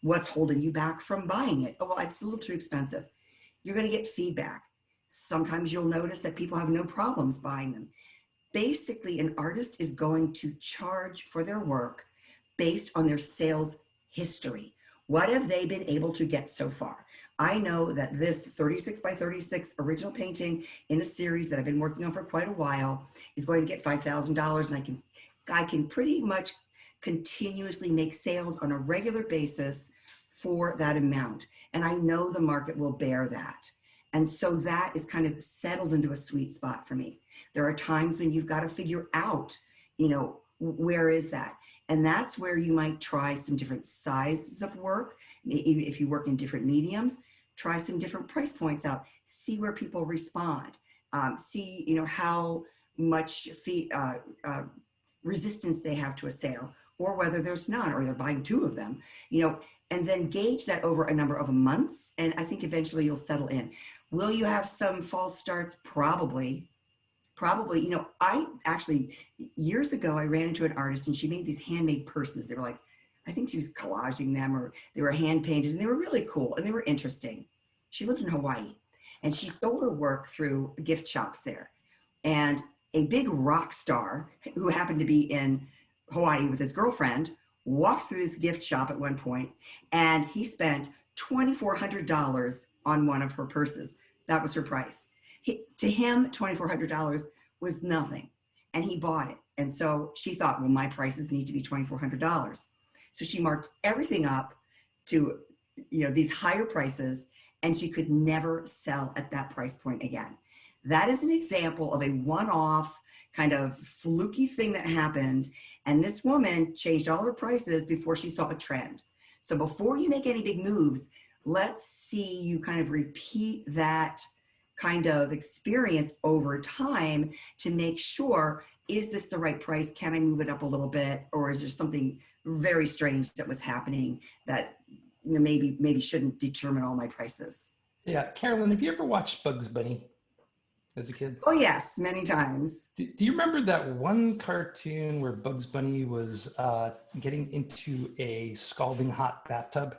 What's holding you back from buying it? Oh, well, it's a little too expensive. You're going to get feedback. Sometimes you'll notice that people have no problems buying them. Basically, an artist is going to charge for their work based on their sales history. What have they been able to get so far? I know that this 36 by 36 original painting in a series that I've been working on for quite a while is going to get $5,000, and I can pretty much continuously make sales on a regular basis for that amount. And I know the market will bear that. And so that is kind of settled into a sweet spot for me. There are times when you've got to figure out, where is that? And that's where you might try some different sizes of work. If you work in different mediums, try some different price points out. See where people respond. See, how much resistance they have to a sale, or whether there's none, or they're buying two of them, and then gauge that over a number of months. And I think eventually you'll settle in. Will you have some false starts? Probably. I actually, years ago, I ran into an artist and she made these handmade purses. They were like, I think she was collaging them, or they were hand painted, and they were really cool and they were interesting. She lived in Hawaii and she sold her work through gift shops there. And a big rock star who happened to be in Hawaii with his girlfriend walked through this gift shop at one point, and he spent $2,400 on one of her purses. That was her price. To him, $2,400 was nothing, and he bought it. And so she thought, well, my prices need to be $2,400. So she marked everything up to, these higher prices, and she could never sell at that price point again. That is an example of a one-off kind of fluky thing that happened. And this woman changed all her prices before she saw a trend. So before you make any big moves, let's see you kind of repeat that kind of experience over time to make sure, is this the right price? Can I move it up a little bit? Or is there something very strange that was happening that, you know, maybe shouldn't determine all my prices? Yeah, Carolyn, have you ever watched Bugs Bunny as a kid? Oh yes, many times. Do you remember that one cartoon where Bugs Bunny was getting into a scalding hot bathtub,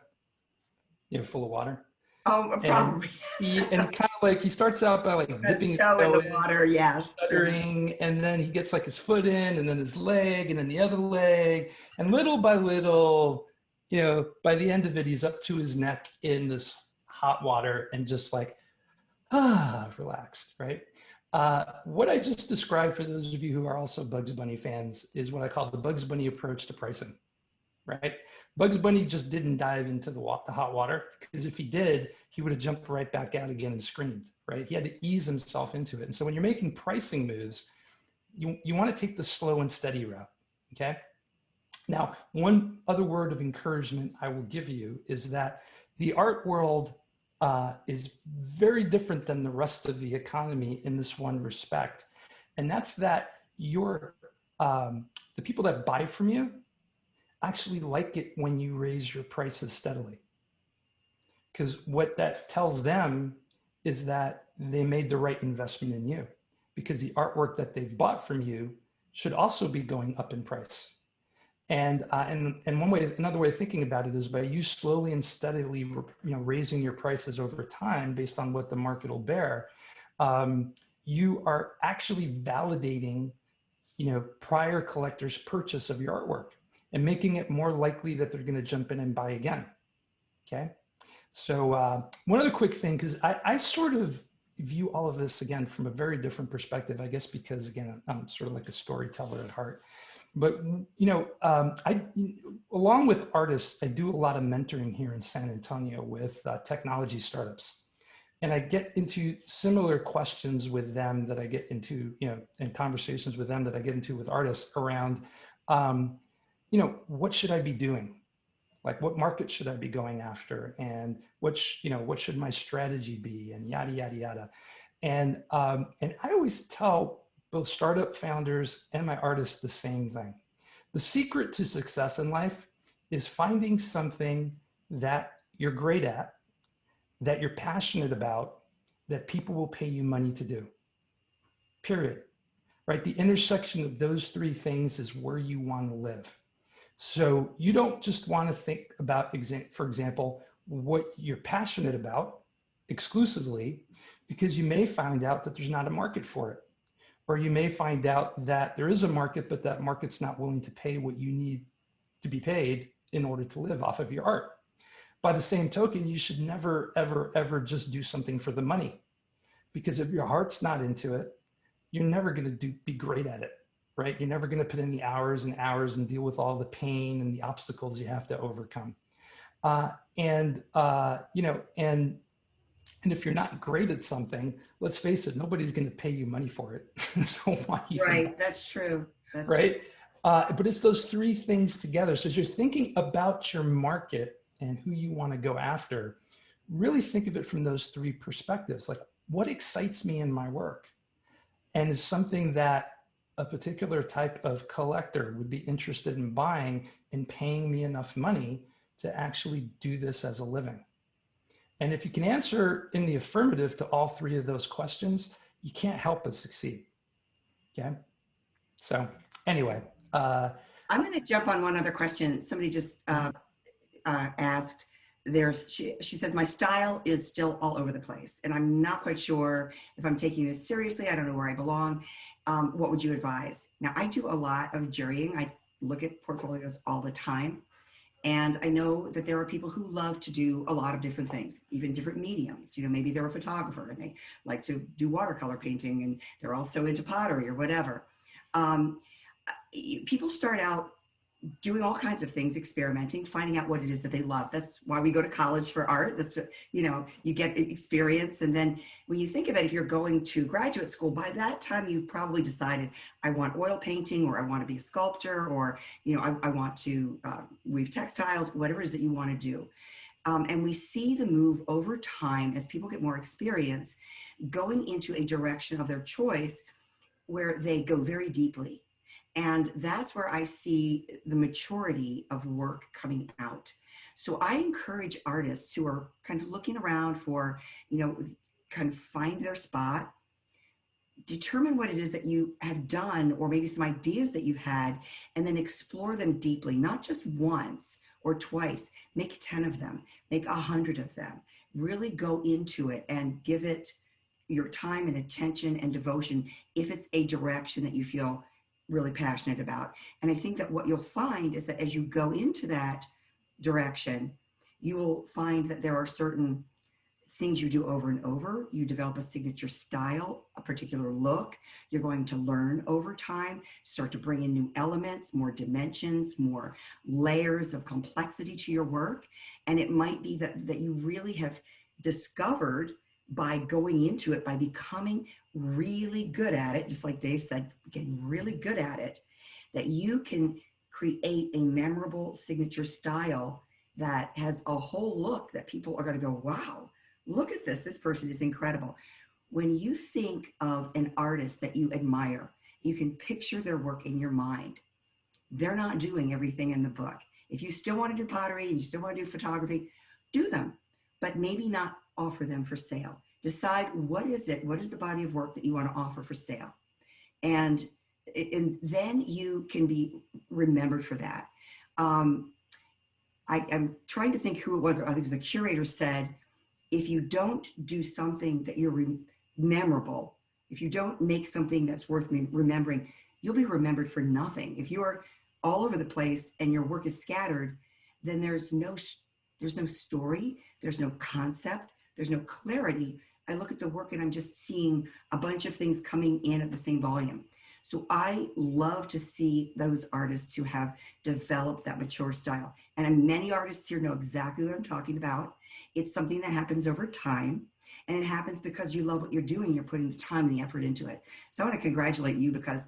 full of water? Oh, And probably. he kind of like, he starts out by like His dipping his toe in toe the in, water, yes. Yeah. stuttering, and then he gets like his foot in, and then his leg, and then the other leg, and little by little, by the end of it, he's up to his neck in this hot water and just like, relaxed, right? What I just described, for those of you who are also Bugs Bunny fans, is what I call the Bugs Bunny approach to pricing, right? Bugs Bunny just didn't dive into the hot water, because if he did, he would have jumped right back out again and screamed, right? He had to ease himself into it. And so when you're making pricing moves, you want to take the slow and steady route, okay? Now, one other word of encouragement I will give you is that the art world is very different than the rest of the economy in this one respect. And that's that the people that buy from you actually like it when you raise your prices steadily. Because what that tells them is that they made the right investment in you, because the artwork that they've bought from you should also be going up in price. And another way of thinking about it is by you slowly and steadily, raising your prices over time based on what the market will bear. You are actually validating, prior collectors' purchase of your artwork and making it more likely that they're going to jump in and buy again. Okay. So one other quick thing, because I sort of view all of this again from a very different perspective, I guess, because again, I'm sort of like a storyteller at heart. But, along with artists, I do a lot of mentoring here in San Antonio with technology startups. And I get into similar questions with them that I get into, and conversations with them that I get into with artists around, what should I be doing? Like, what market should I be going after? And what should my strategy be? And yada, yada, yada. And I always tell both startup founders and my artists the same thing. The secret to success in life is finding something that you're great at, that you're passionate about, that people will pay you money to do. Period. Right? The intersection of those three things is where you want to live. So you don't just want to think about, for example, what you're passionate about exclusively, because you may find out that there's not a market for it. Or you may find out that there is a market, but that market's not willing to pay what you need to be paid in order to live off of your art. By the same token, you should never, ever, ever just do something for the money. Because if your heart's not into it, you're never going to be great at it, right? You're never going to put in the hours and hours and deal with all the pain and the obstacles you have to overcome. And if you're not great at something, let's face it, nobody's going to pay you money for it. So why even? Right, that's true. That's right. But it's those three things together. So as you're thinking about your market and who you want to go after, really think of it from those three perspectives. Like, what excites me in my work? And is something that a particular type of collector would be interested in buying and paying me enough money to actually do this as a living? And if you can answer in the affirmative to all three of those questions, you can't help but succeed. Okay. So anyway. I'm going to jump on one other question. Somebody just asked, she says, my style is still all over the place and I'm not quite sure if I'm taking this seriously. I don't know where I belong. What would you advise? Now, I do a lot of jurying. I look at portfolios all the time. And I know that there are people who love to do a lot of different things, even different mediums. Maybe they're a photographer and they like to do watercolor painting and they're also into pottery or whatever. People start out doing all kinds of things, experimenting, finding out what it is that they love. That's why we go to college for art. That's, you get experience. And then when you think of it, if you're going to graduate school, by that time, you've probably decided, I want oil painting, or I want to be a sculptor, or, I want to weave textiles, whatever it is that you want to do. And we see the move over time as people get more experience going into a direction of their choice where they go very deeply. And that's where I see the maturity of work coming out. So I encourage artists who are kind of looking around for, kind of find their spot, determine what it is that you have done, or maybe some ideas that you've had, and then explore them deeply, not just once or twice. Make 10 of them, make 100 of them. Really go into it and give it your time and attention and devotion if it's a direction that you feel really passionate about. And I think that what you'll find is that as you go into that direction, you will find that there are certain things you do over and over. You develop a signature style, a particular look. You're going to learn over time, start to bring in new elements, more dimensions, more layers of complexity to your work. And it might be that you really have discovered by going into it, by becoming really good at it, just like Dave said, getting really good at it, that you can create a memorable signature style that has a whole look that people are going to go, wow, look at this. This person is incredible. When you think of an artist that you admire, you can picture their work in your mind. They're not doing everything in the book. If you still want to do pottery and you still want to do photography, do them, but maybe not offer them for sale. Decide what is the body of work that you want to offer for sale. And then you can be remembered for that. I'm trying to think who it was. I think it was the curator said, if you don't do something that you're memorable, if you don't make something that's worth remembering, you'll be remembered for nothing. If you're all over the place and your work is scattered, then there's no story, there's no concept, there's no clarity. I look at the work and I'm just seeing a bunch of things coming in at the same volume. So I love to see those artists who have developed that mature style. And many artists here know exactly what I'm talking about. It's something that happens over time, and it happens because you love what you're doing. You're putting the time and the effort into it. So I want to congratulate you, because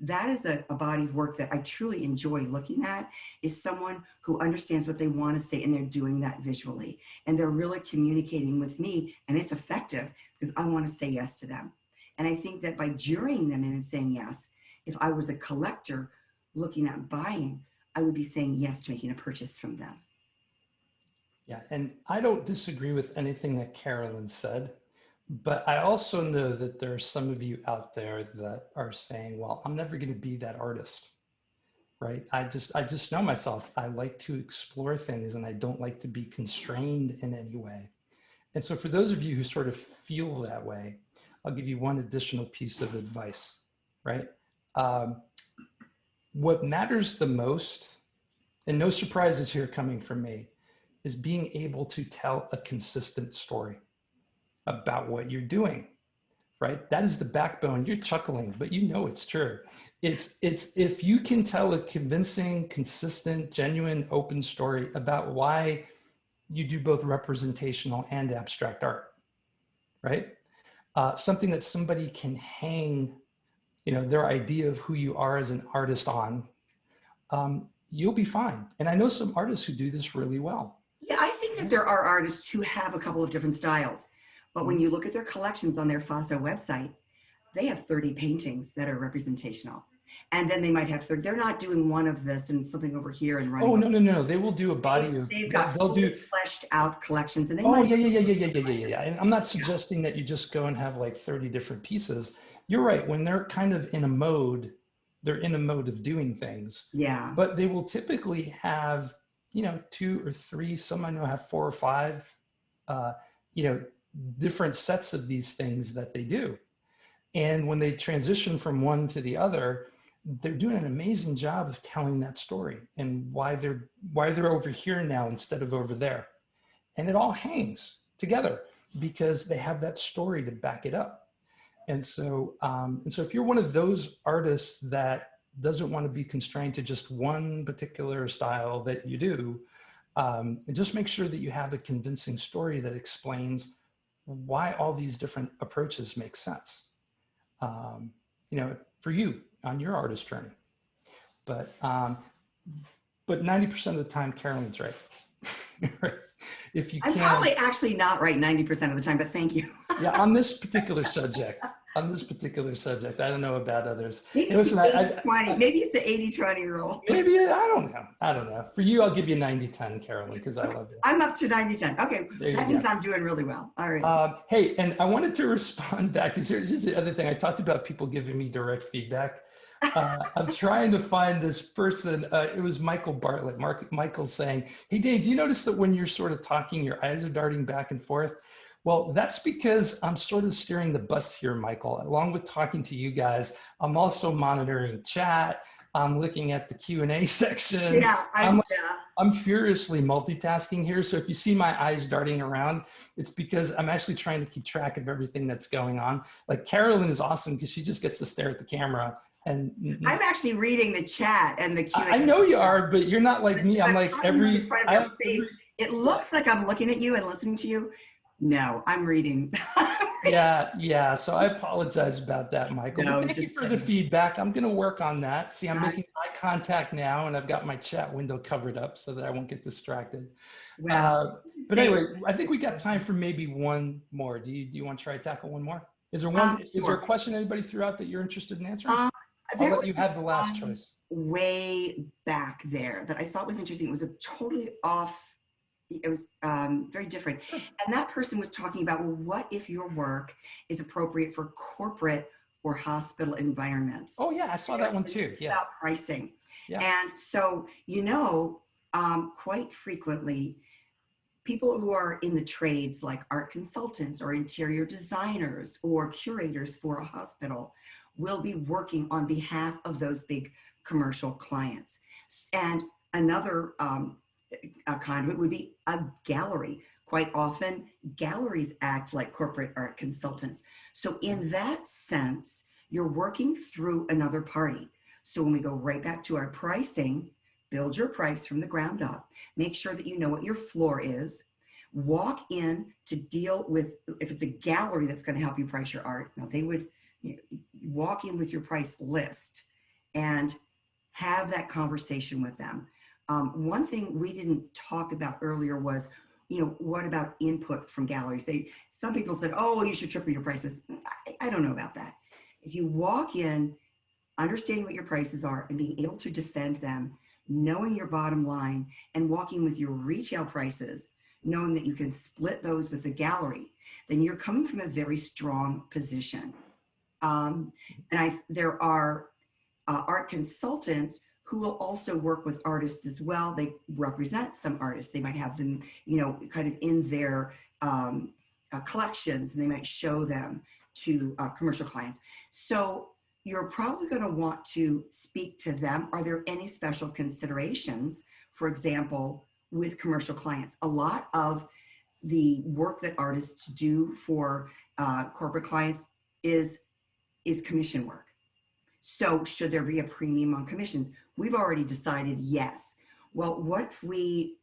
that is a body of work that I truly enjoy looking at, is someone who understands what they want to say, and they're doing that visually, and they're really communicating with me, and it's effective because I want to say yes to them. And I think that by jurying them in and saying yes, if I was a collector looking at buying, I would be saying yes to making a purchase from them. Yeah, and I don't disagree with anything that Carolyn said, but I also know that there are some of you out there that are saying, well, I'm never going to be that artist, right? I just know myself. I like to explore things, and I don't like to be constrained in any way. And so for those of you who sort of feel that way, I'll give you one additional piece of advice, right? What matters the most, and no surprises here coming from me, is being able to tell a consistent story about what you're doing, right? That is the backbone. You're chuckling, but you know it's true. It's if you can tell a convincing, consistent, genuine, open story about why you do both representational and abstract art, right? Something that somebody can hang, their idea of who you are as an artist on, you'll be fine. And I know some artists who do this really well. Yeah, I think that there are artists who have a couple of different styles, but when you look at their collections on their FASO website, they have 30 paintings that are representational. And then they might have they're not doing one of this and something over here and running. Oh, no. They will do a body of, they've got they'll do fleshed out collections. And they oh, yeah. And I'm not suggesting that you just go and have like 30 different pieces. You're right. When they're kind of in a mode, they're in a mode of doing things. Yeah. But they will typically have, 2 or 3, some I know have 4 or 5, different sets of these things that they do. And when they transition from one to the other, they're doing an amazing job of telling that story and why they're over here now instead of over there. And it all hangs together because they have that story to back it up. And so if you're one of those artists that doesn't want to be constrained to just one particular style that you do, just make sure that you have a convincing story that explains why all these different approaches make sense, for you on your artist journey. But 90% of the time, Carolyn's right. if you I'm can. probably actually not right 90% of the time, but thank you. Yeah, on this particular subject, I don't know about others. Maybe Hey, it's listen, the 80-20. Maybe it's the 80-20 rule. maybe, I don't know. I don't know. For you, I'll give you 90-10, Carolyn, because I love you. I'm up to 90-10. Okay, There you that go. means I'm doing really well. All right. Hey, and I wanted to respond back because here's the other thing. I talked about people giving me direct feedback. I'm trying to find this person. It was Michael Bartlett. Michael's saying, "Hey, Dave, do you notice that when you're sort of talking, your eyes are darting back and forth?" Well, that's because I'm sort of steering the bus here, Michael. Along with talking to you guys, I'm also monitoring chat. I'm looking at the Q&A section. Yeah, I'm furiously multitasking here. So if you see my eyes darting around, it's because I'm actually trying to keep track of everything that's going on. Like Carolyn is awesome because she just gets to stare at the camera. And I'm actually reading the chat and the Q&A. I know you are, but you're not like me. I'm like in front of your face. It looks like I'm looking at you and listening to you. No, I'm reading. Yeah. So I apologize about that, Michael. No, But thank you for the feedback. I'm going to work on that. See, I'm making eye contact now, and I've got my chat window covered up so that I won't get distracted. Well, but anyway, I think we got time for maybe one more. Do you want to try to tackle one more? Is there one? Sure. Is there a question anybody threw out that you're interested in answering? I'll let you have the last choice. Way back there that I thought was interesting. It was a totally off. It was very different. Sure. And that person was talking about, well, what if your work is appropriate for corporate or hospital environments? Oh yeah, I saw that one too. Yeah. About pricing. Yeah. And so, quite frequently, people who are in the trades like art consultants or interior designers or curators for a hospital will be working on behalf of those big commercial clients. And another conduit would be a gallery. Quite often, galleries act like corporate art consultants. So in that sense, you're working through another party. So when we go right back to our pricing, build your price from the ground up. Make sure that you know what your floor is. Walk in to deal with, if it's a gallery that's going to help you price your art, now they would walk in with your price list and have that conversation with them. One thing we didn't talk about earlier was, what about input from galleries? Some people said, oh, well, you should triple your prices. I don't know about that. If you walk in, understanding what your prices are and being able to defend them, knowing your bottom line and walking with your retail prices, knowing that you can split those with the gallery, then you're coming from a very strong position. There are art consultants who will also work with artists as well. They represent some artists. They might have them, kind of in their collections, and they might show them to commercial clients. So you're probably going to want to speak to them. Are there any special considerations, for example, with commercial clients? A lot of the work that artists do for corporate clients is commission work. So should there be a premium on commissions? We've already decided yes. Well, what if we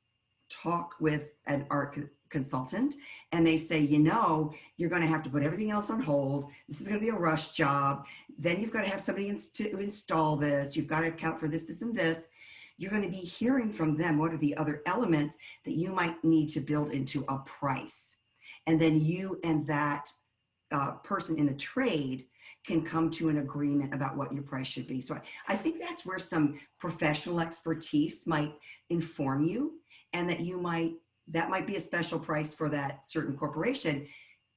talk with an art consultant and they say, you're going to have to put everything else on hold. This is going to be a rush job. Then you've got to have somebody to install this. You've got to account for this, this, and this. You're going to be hearing from them what are the other elements that you might need to build into a price. And then you and that person in the trade can come to an agreement about what your price should be. So I think that's where some professional expertise might inform you, and that might be a special price for that certain corporation.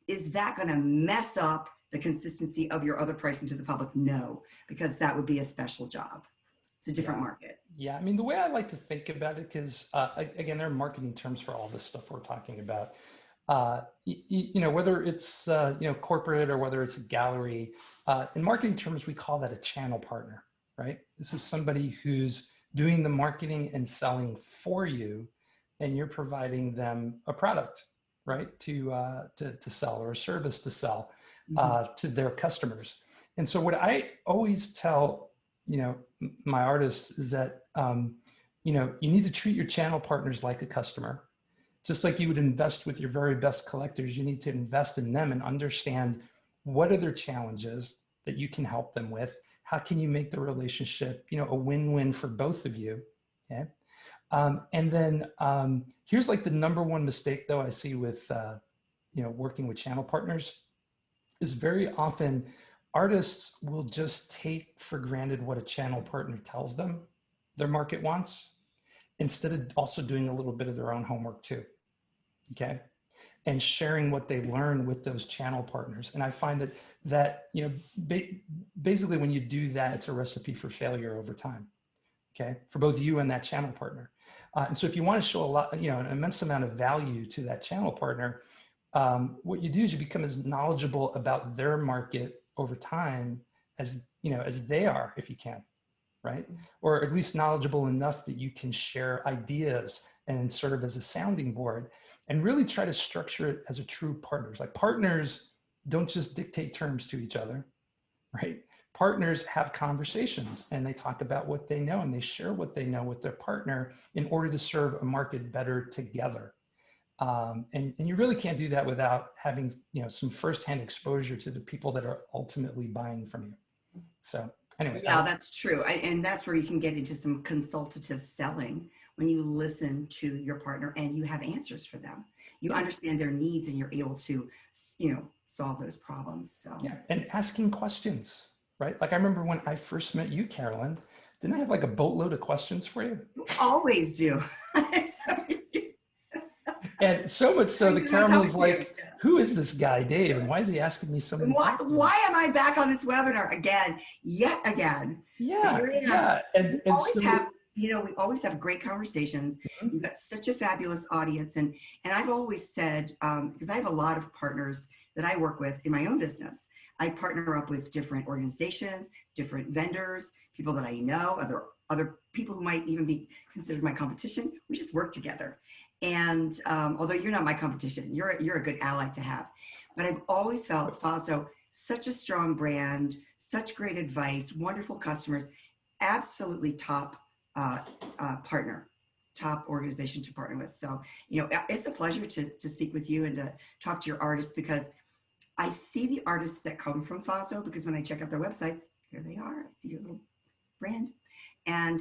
Is that going to mess up the consistency of your other pricing to the public? No, because that would be a special job. It's a different market. Yeah, I mean, the way I like to think about it, because again, there are marketing terms for all this stuff we're talking about. Whether it's corporate or whether it's a gallery, in marketing terms, we call that a channel partner, right? This is somebody who's doing the marketing and selling for you, and you're providing them a product, right, to sell, or a service to sell to their customers. And so what I always tell my artists is that you need to treat your channel partners like a customer. Just like you would invest with your very best collectors, you need to invest in them and understand what are their challenges that you can help them with. How can you make the relationship, a win-win for both of you? Okay. And then here's like the number one mistake though I see with, working with channel partners is very often artists will just take for granted what a channel partner tells them their market wants, instead of also doing a little bit of their own homework too, okay? And sharing what they learn with those channel partners. And I find that basically when you do that, it's a recipe for failure over time, okay? For both you and that channel partner. And so if you want to show a lot, an immense amount of value to that channel partner, what you do is you become as knowledgeable about their market over time as they are, if you can, right? Or at least knowledgeable enough that you can share ideas and serve as a sounding board, and really try to structure it as a true partners. Like partners don't just dictate terms to each other, right? Partners have conversations and they talk about what they know and they share what they know with their partner in order to serve a market better together. And you really can't do that without having some firsthand exposure to the people that are ultimately buying from you. So anyway. Yeah, that's true. And that's where you can get into some consultative selling, when you listen to your partner and you have answers for them. You understand their needs and you're able to, solve those problems. So yeah, and asking questions, right? Like I remember when I first met you, Carolyn, didn't I have like a boatload of questions for you? You always do. And so much so that Carolyn was like, who is this guy, Dave? And why is he asking me so many questions? Why am I back on this webinar again, yet again? Yeah. And we always have great conversations. Mm-hmm. You've got such a fabulous audience. And I've always said, because I have a lot of partners that I work with in my own business, I partner up with different organizations, different vendors, people that I know, other people who might even be considered my competition. We just work together. And although you're not my competition, you're a good ally to have. But I've always felt Faso, such a strong brand, such great advice, wonderful customers, absolutely top partner, top organization to partner with. So, it's a pleasure to speak with you and to talk to your artists, because I see the artists that come from Faso, because when I check out their websites, there they are. I see your little brand. And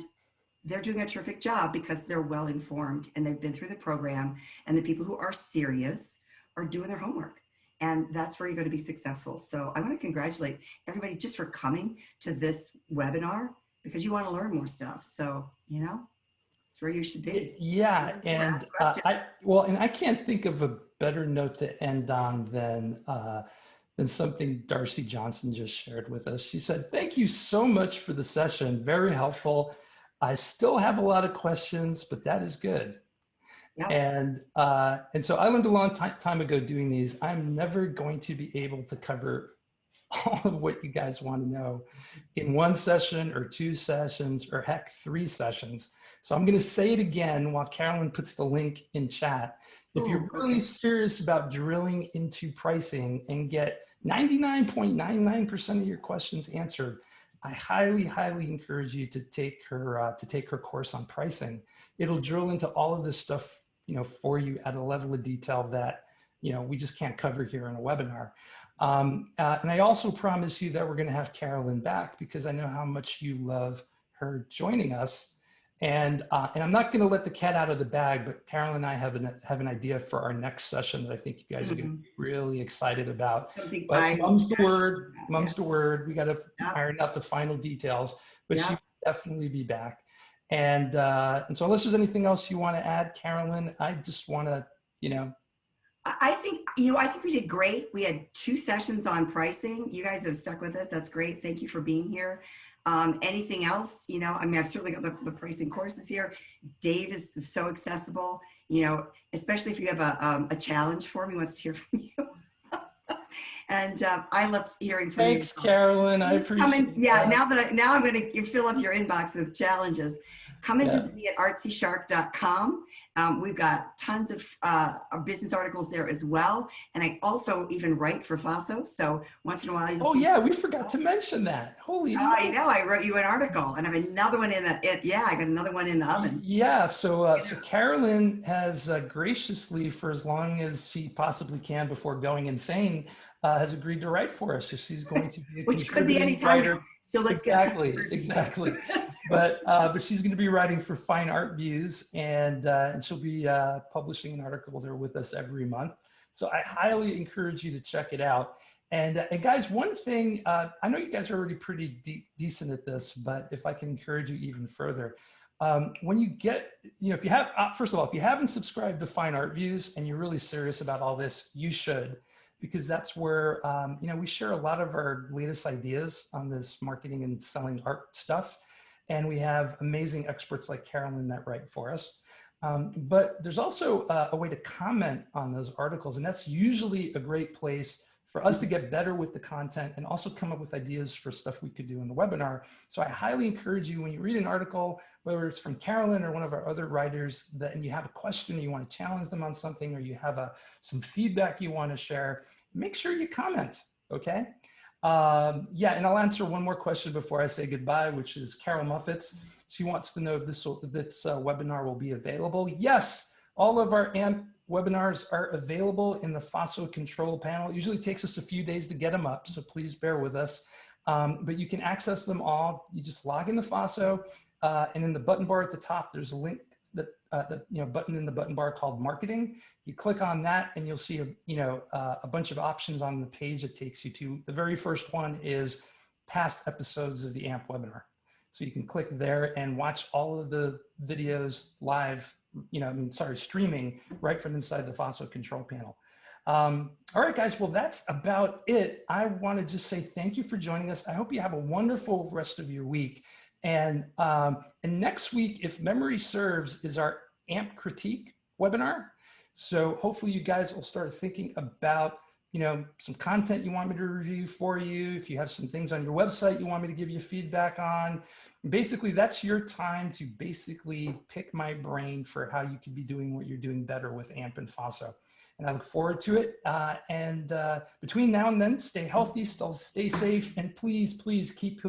they're doing a terrific job because they're well informed and they've been through the program, and the people who are serious are doing their homework. And that's where you're going to be successful. So I want to congratulate everybody just for coming to this webinar, because you want to learn more stuff. So, it's where you should be. Yeah. And I can't think of a better note to end on than something Darcy Johnson just shared with us. She said, "Thank you so much for the session. Very helpful. I still have a lot of questions, but that is good." Yep. And so I learned a long time ago doing these, I'm never going to be able to cover all of what you guys want to know in one session or two sessions or heck, 3 sessions. So I'm going to say it again while Carolyn puts the link in chat. If you're really serious about drilling into pricing and get 99.99% of your questions answered, I highly, highly encourage you to take her course on pricing. It'll drill into all of this stuff, for you at a level of detail that, we just can't cover here in a webinar. And I also promise you that we're going to have Carolyn back, because I know how much you love her joining us. And I'm not going to let the cat out of the bag, but Carolyn and I have an idea for our next session that I think you guys are going to be really excited about. But mum's the word. We got to iron out the final details, but she will definitely be back. And so unless there's anything else you want to add, Carolyn, I just want to, I think we did great. We had 2 sessions on pricing. You guys have stuck with us. That's great. Thank you for being here. Anything else? I've certainly got the pricing courses here. Dave is so accessible, especially if you have a challenge for me, wants to hear from you. And I love hearing from you. Thanks, Carolyn. I appreciate it. Yeah, now I'm going to fill up your inbox with challenges. Come and visit me at artsyshark.com. We've got tons of business articles there as well. And I also even write for Faso. So once in a while, you'll see. Yeah, we forgot to mention that. Holy I know. I wrote you an article, and I have another one I got another one in the oven. Yeah. So Carolyn has graciously, for as long as she possibly can before going insane, has agreed to write for us. So she's going to be a Which could be any contributing time writer. now. So let's Exactly, get exactly. But she's going to be writing for Fine Art Views, and she'll be publishing an article there with us every month. So I highly encourage you to check it out. And guys, one thing, I know you guys are already pretty decent at this, but if I can encourage you even further, when you get, if you have, first of all, if you haven't subscribed to Fine Art Views and you're really serious about all this, you should, because that's where, we share a lot of our latest ideas on this marketing and selling art stuff. And we have amazing experts like Carolyn that write for us. But there's also a way to comment on those articles. And that's usually a great place for us to get better with the content and also come up with ideas for stuff we could do in the webinar. So I highly encourage you, when you read an article, whether it's from Carolyn or one of our other writers, and you have a question, or you want to challenge them on something, or you have some feedback you want to share, make sure you comment, okay? Yeah, and I'll answer one more question before I say goodbye, which is Carol Muffet's. She wants to know if this webinar will be available. Yes, all of our AMP webinars are available in the FOSSO control panel. It usually takes us a few days to get them up, so please bear with us. But you can access them all. You just log into FOSSO, and in the button bar at the top, there's a link button in the button bar called Marketing. You click on that, and you'll see a bunch of options on the page it takes you to. The very first one is past episodes of the AMP webinar. So you can click there and watch all of the videos live, streaming right from inside the FOSSO control panel. All right, guys, well, that's about it. I want to just say thank you for joining us. I hope you have a wonderful rest of your week. And next week, if memory serves, is our AMP critique webinar. So hopefully you guys will start thinking about some content you want me to review for you. If you have some things on your website you want me to give you feedback on, basically that's your time to basically pick my brain for how you could be doing what you're doing better with AMP and FOSSO. And I look forward to it. And between now and then, stay healthy, still stay safe, and please, please keep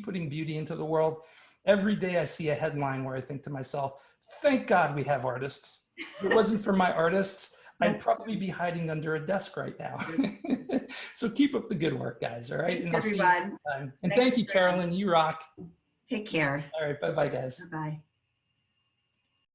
putting beauty into the world. Every day I see a headline where I think to myself, thank God we have artists. If it wasn't for my artists, I'd probably be hiding under a desk right now. So keep up the good work, guys. All right. Thanks, and I'll see you everyone. next time. And thank you, Carolyn. You rock. Take care. All right. Bye-bye, guys. Bye-bye.